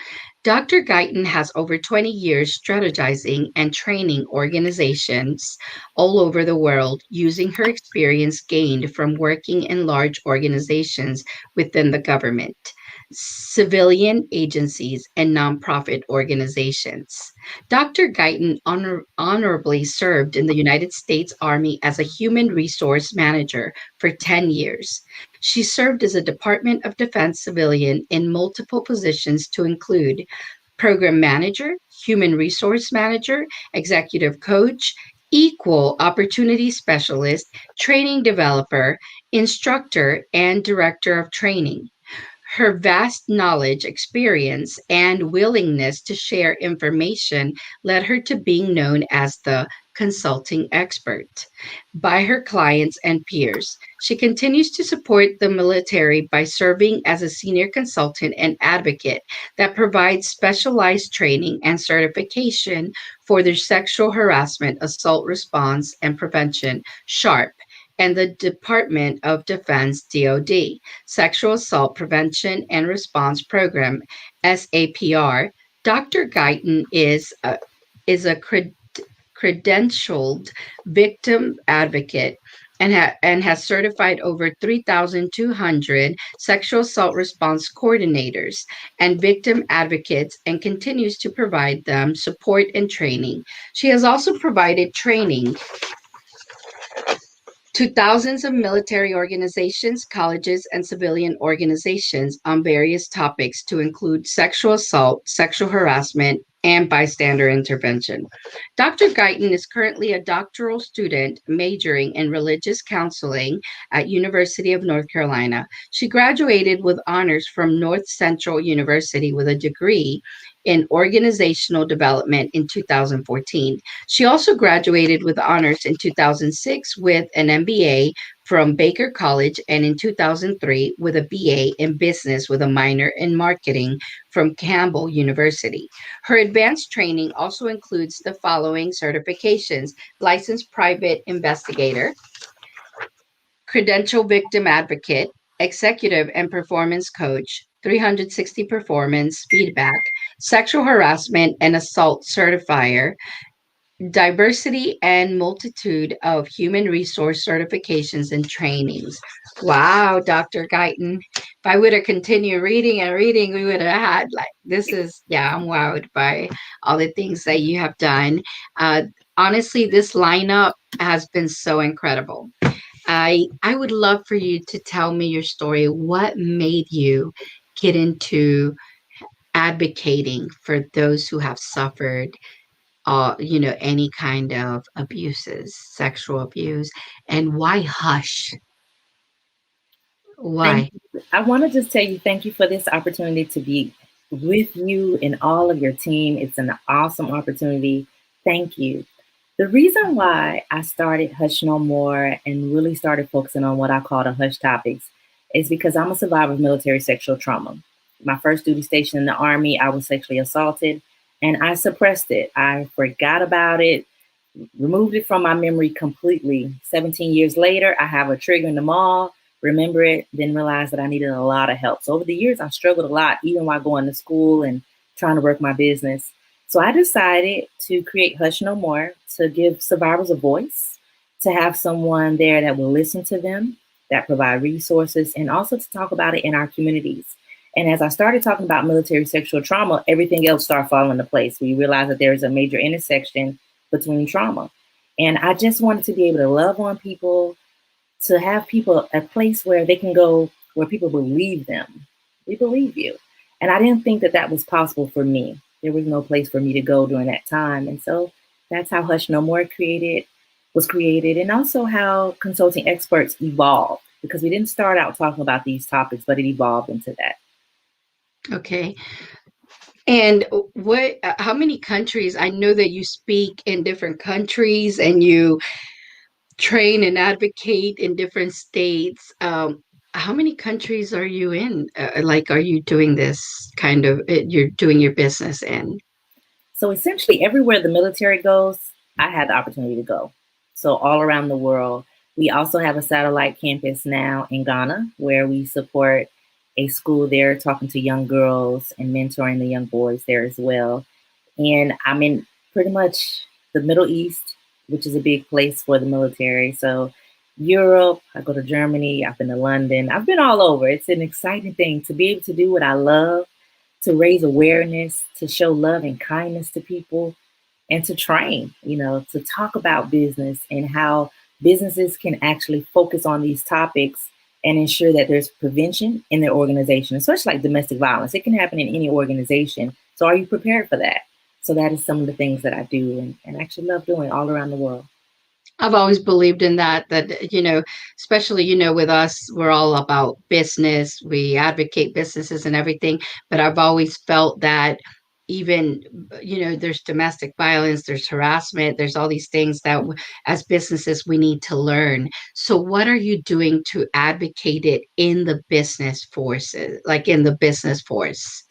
Dr. Guyton has over 20 years strategizing and training organizations all over the world using her experience gained from working in large organizations within the government. civilian agencies, and nonprofit organizations. Dr. Guyton honorably served in the United States Army as a human resource manager for 10 years. She served as a Department of Defense civilian in multiple positions to include program manager, human resource manager, executive coach, equal opportunity specialist, training developer, instructor, and director of training. Her vast knowledge, experience, and willingness to share information led her to being known as the consulting expert by her clients and peers. She continues to support the military by serving as a senior consultant and advocate that provides specialized training and certification for their sexual harassment, assault response, and prevention, SHARP, and the Department of Defense DoD Sexual Assault Prevention and Response Program SAPR. Dr. Guyton is a credentialed victim advocate and has certified over 3,200 sexual assault response coordinators and victim advocates and continues to provide them support and training. She has also provided training to thousands of military organizations, colleges, and civilian organizations on various topics to include sexual assault, sexual harassment, and bystander intervention. Dr. Guyton is currently a doctoral student majoring in religious counseling at University of North Carolina. She graduated with honors from North Central University with a degree in organizational development in 2014. She also graduated with honors in 2006 with an MBA from Baker College and in 2003 with a BA in business with a minor in marketing from Campbell University. Her advanced training also includes the following certifications: licensed private investigator, credential victim advocate, executive and performance coach, 360 performance feedback, sexual harassment and assault certifier, diversity and multitude of human resource certifications and trainings. Wow, Dr. Guyton. If I would have continued reading and reading, we would have had I'm wowed by all the things that you have done. Honestly, this lineup has been so incredible. I would love for you to tell me your story. What made you get into advocating for those who have suffered any kind of abuses, sexual abuse, and why hush? Why? I want to just tell you thank you for this opportunity to be with you and all of your team. It's an awesome opportunity. Thank you. The reason why I started Hush No More and really started focusing on what I call the hush topics is because I'm a survivor of military sexual trauma. My first duty station in the Army, I was sexually assaulted and I suppressed it. I forgot about it, removed it from my memory completely. 17 years later, I have a trigger in the mall, remember it, then realize that I needed a lot of help. So over the years, I struggled a lot, even while going to school and trying to work my business. So I decided to create Hush No More to give survivors a voice, to have someone there that will listen to them, that provide resources, and also to talk about it in our communities. And as I started talking about military sexual trauma, everything else started falling into place. We realized that there is a major intersection between trauma. And I just wanted to be able to love on people, to have people a place where they can go, where people believe them. We believe you. And I didn't think that that was possible for me. There was no place for me to go during that time. And so that's how Hush No More was created, and also how consulting experts evolved, because we didn't start out talking about these topics, but it evolved into that. Okay. And how many countries? I know that you speak in different countries and you train and advocate in different states. How many countries are you in? Are you doing this you're doing your business in? So essentially everywhere the military goes, I had the opportunity to go. So all around the world. We also have a satellite campus now in Ghana where we support a school there, talking to young girls and mentoring the young boys there as well. And I'm in pretty much the Middle East, which is a big place for the military. So Europe, I go to Germany, I've been to London, I've been all over. It's an exciting thing to be able to do what I love, to raise awareness, to show love and kindness to people, and to train, to talk about business and how businesses can actually focus on these topics and ensure that there's prevention in their organization, especially like domestic violence. It can happen in any organization. So are you prepared for that? So that is some of the things that I do and actually love doing all around the world. I've always believed in that, especially, with us, we're all about business. We advocate businesses and everything. But I've always felt that even, there's domestic violence, there's harassment, there's all these things that as businesses we need to learn. So what are you doing to advocate it in the business forces, like in the business force?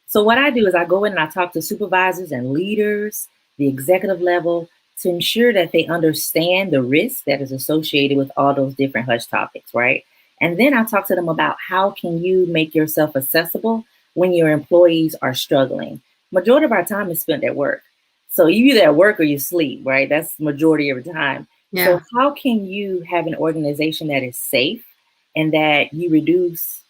So what I do is I go in and I talk to supervisors and leaders, the executive level, to ensure that they understand the risk that is associated with all those different hush topics, right? And then I talk to them about how can you make yourself accessible when your employees are struggling. Majority of our time is spent at work. So you either at work or you sleep, right? That's the majority of the time. Yeah. So how can you have an organization that is safe and that you reduce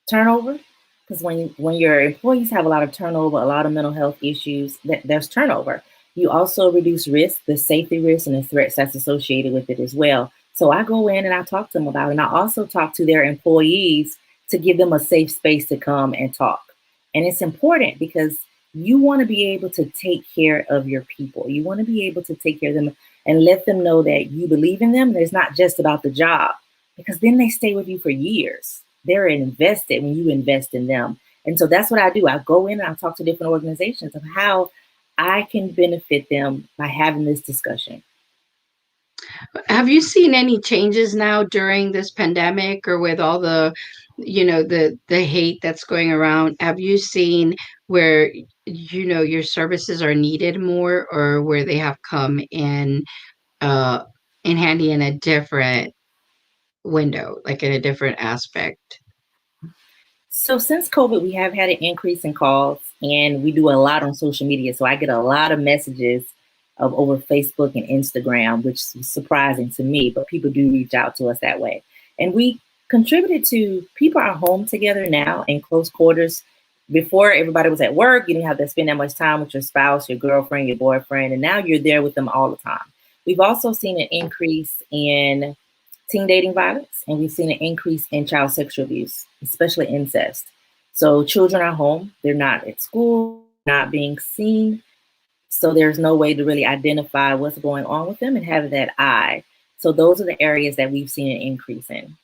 turnover? Because when your employees have a lot of turnover, a lot of mental health issues, there's turnover. You also reduce risk, the safety risks and the threats that's associated with it as well. So I go in and I talk to them about it. And I also talk to their employees to give them a safe space to come and talk. And it's important because you want to be able to take care of your people. You want to be able to take care of them and let them know that you believe in them. It's not just about the job, because then they stay with you for years. They're invested when you invest in them. And so that's what I do. I go in and I talk to different organizations of how I can benefit them by having this discussion. Have you seen any changes now during this pandemic or with all the, the hate that's going around? Have you seen where, your services are needed more, or where they have come in handy in a different window, like in a different aspect? So since COVID, we have had an increase in calls, and we do a lot on social media. So I get a lot of messages over Facebook and Instagram, which is surprising to me, but people do reach out to us that way. And we contributed to people are home together now in close quarters. Before, everybody was at work. You didn't have to spend that much time with your spouse, your girlfriend, your boyfriend, and now you're there with them all the time. We've also seen an increase in teen dating violence, and we've seen an increase in child sexual abuse, especially incest. So children are home, they're not at school, not being seen. So there's no way to really identify what's going on with them and have that eye. So those are the areas that we've seen an increase in.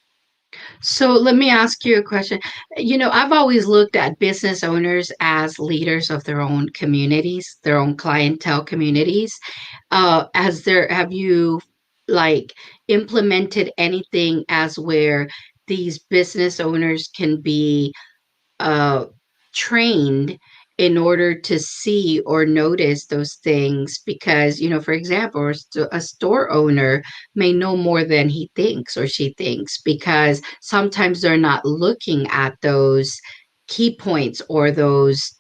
So let me ask you a question. I've always looked at business owners as leaders of their own communities, their own clientele communities. Have you like implemented anything as where these business owners can be trained in order to see or notice those things? Because, for example, a store owner may know more than he thinks or she thinks, because sometimes they're not looking at those key points or those,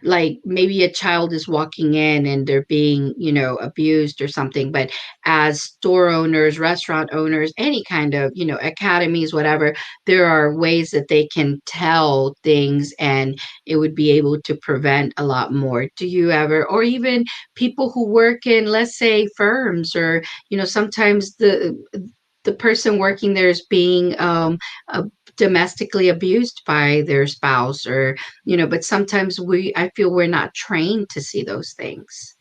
like maybe a child is walking in and they're being, abused or something. But as store owners, restaurant owners, any kind of, academies, whatever, there are ways that they can tell things, and it would be able to prevent a lot more. Do you ever, or even people who work in, let's say, firms, or, sometimes the person working there is being domestically abused by their spouse, or but sometimes I feel we're not trained to see those things.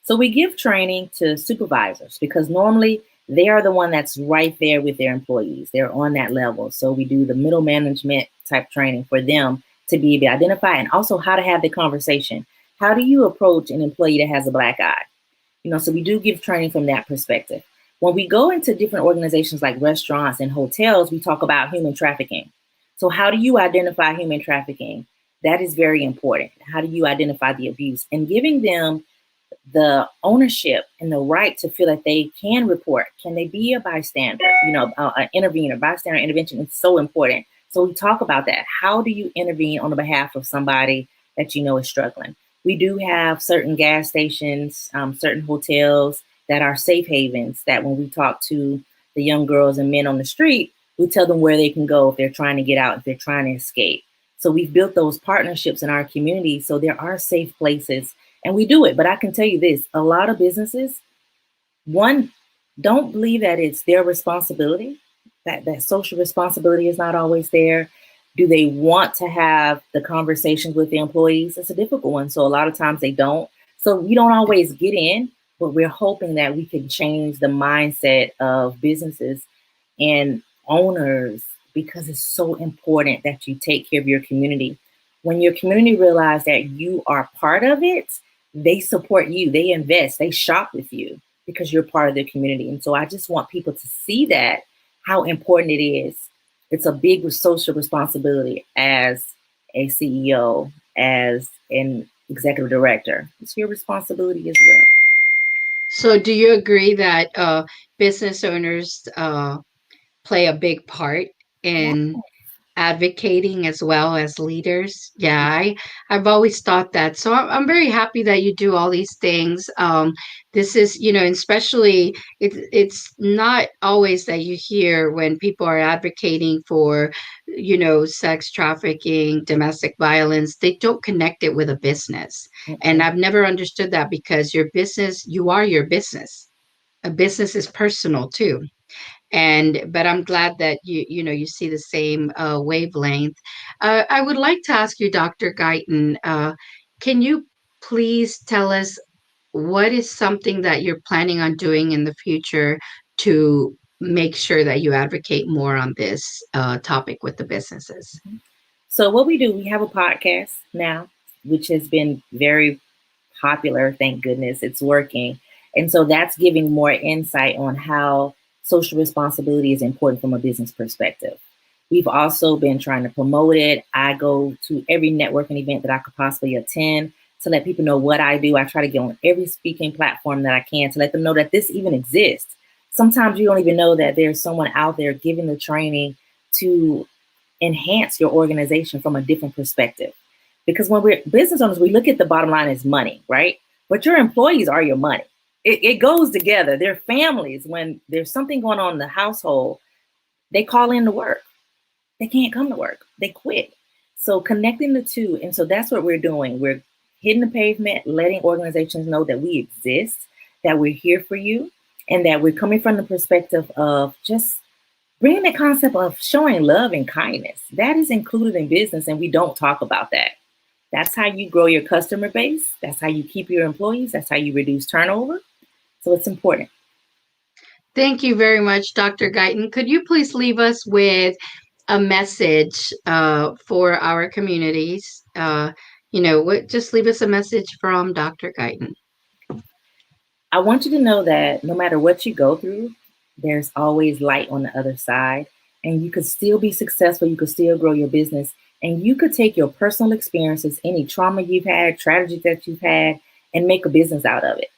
So we give training to supervisors because normally they are the one that's right there with their employees. They're on that level. So we do the middle management type training for them to be able to identify, and also how to have the conversation. How do you approach an employee that has a black eye? So we do give training from that perspective. When we go into different organizations like restaurants and hotels, we talk about human trafficking. So how do you identify human trafficking? That is very important. How do you identify the abuse? And giving them the ownership and the right to feel that they can report. Can they be a bystander? An intervener, bystander intervention is so important. So we talk about that. How do you intervene on the behalf of somebody that is struggling? We do have certain gas stations, certain hotels that are safe havens that when we talk to the young girls and men on the street, we tell them where they can go if they're trying to get out, if they're trying to escape. So we've built those partnerships in our community. So there are safe places and we do it. But I can tell you this, a lot of businesses, one, don't believe that it's their responsibility, that social responsibility is not always there. Do they want to have the conversations with the employees? It's a difficult one. So a lot of times they don't. So we don't always get in, but we're hoping that we can change the mindset of businesses and owners because it's so important that you take care of your community. When your community realizes that you are part of it, they support you, they invest, they shop with you because you're part of their community. And so I just want people to see that, how important it is. It's a big social responsibility as a CEO, as an executive director. It's your responsibility as well. So do you agree that business owners play a big part in advocating as well as leaders? Yeah, I've always thought that. So I'm very happy that you do all these things. This is, you know, and especially it's not always that you hear when people are advocating for, you know, sex trafficking, domestic violence, they don't connect it with a business. And I've never understood that because your business, you are your business. A business is personal too. But I'm glad that you know you see the same wavelength. I would like to ask you, Dr. Guyton, can you please tell us what is something that you're planning on doing in the future to make sure that you advocate more on this topic with the businesses? So what we do, we have a podcast now, which has been very popular. Thank goodness it's working. And so that's giving more insight on how social responsibility is important from a business perspective. We've also been trying to promote it. I go to every networking event that I could possibly attend to let people know what I do. I try to get on every speaking platform that I can to let them know that this even exists. Sometimes you don't even know that there's someone out there giving the training to enhance your organization from a different perspective. Because when we're business owners, we look at the bottom line as money, right? But your employees are your money. It goes together. Their families, when there's something going on in the household, they call in to work. They can't come to work. They quit. So connecting the two. And so that's what we're doing. We're hitting the pavement, letting organizations know that we exist, that we're here for you, and that we're coming from the perspective of just bringing the concept of showing love and kindness. That is included in business, and we don't talk about that. That's how you grow your customer base. That's how you keep your employees. That's how you reduce turnover. So it's important. Thank you very much, Dr. Guyton. Could you please leave us with a message for our communities? Just leave us a message from Dr. Guyton. I want you to know that no matter what you go through, there's always light on the other side, and you could still be successful. You could still grow your business, and you could take your personal experiences, any trauma you've had, tragedy that you've had, and make a business out of it.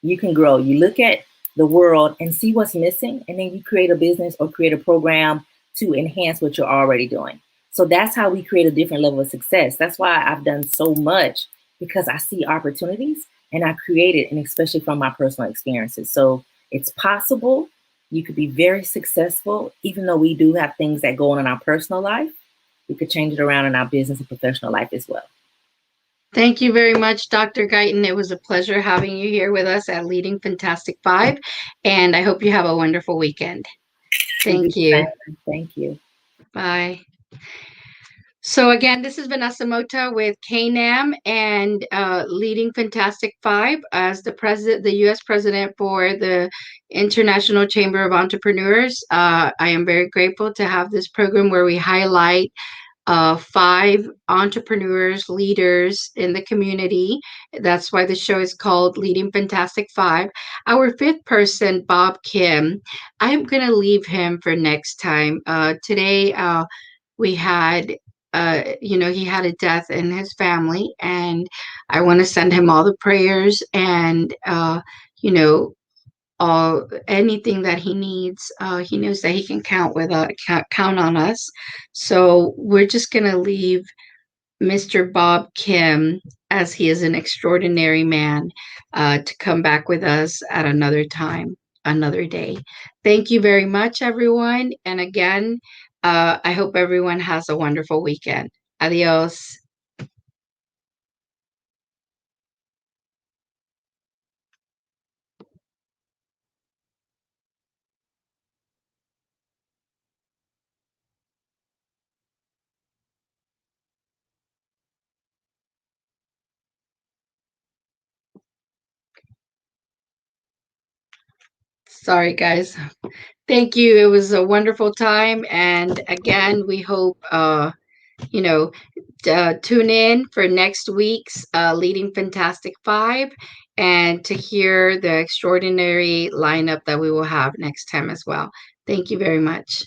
You can grow. You look at the world and see what's missing, and then you create a business or create a program to enhance what you're already doing. So that's how we create a different level of success. That's why I've done so much, because I see opportunities and I create it, and especially from my personal experiences. So it's possible. You could be very successful, even though we do have things that go on in our personal life. We could change it around in our business and professional life as well. Thank you very much, Dr. Guyton. It was a pleasure having you here with us at Leading Fantastic Five, and I hope you have a wonderful weekend. Thank you. Thank you. Bye. So again, this is Vanessa Mota with CAINEM and Leading Fantastic Five as the U.S. president for the International Chamber of Entrepreneurs. I am very grateful to have this program where we highlight 5 entrepreneurs, leaders in the community. That's why the show is called Leading Fantastic Five. Our 5th person, Bob Kim, I'm going to leave him for next time. Today, we had, he had a death in his family, and I want to send him all the prayers and, anything that he needs. He knows that he can count on us. So we're just gonna leave Mr. Bob Kim, as he is an extraordinary man, to come back with us at another time, another day. Thank you very much, everyone. And again, I hope everyone has a wonderful weekend. Adios. Sorry, guys. Thank you. It was a wonderful time. And again, we hope, you know, tune in for next week's Leading Fantastic Five and to hear the extraordinary lineup that we will have next time as well. Thank you very much.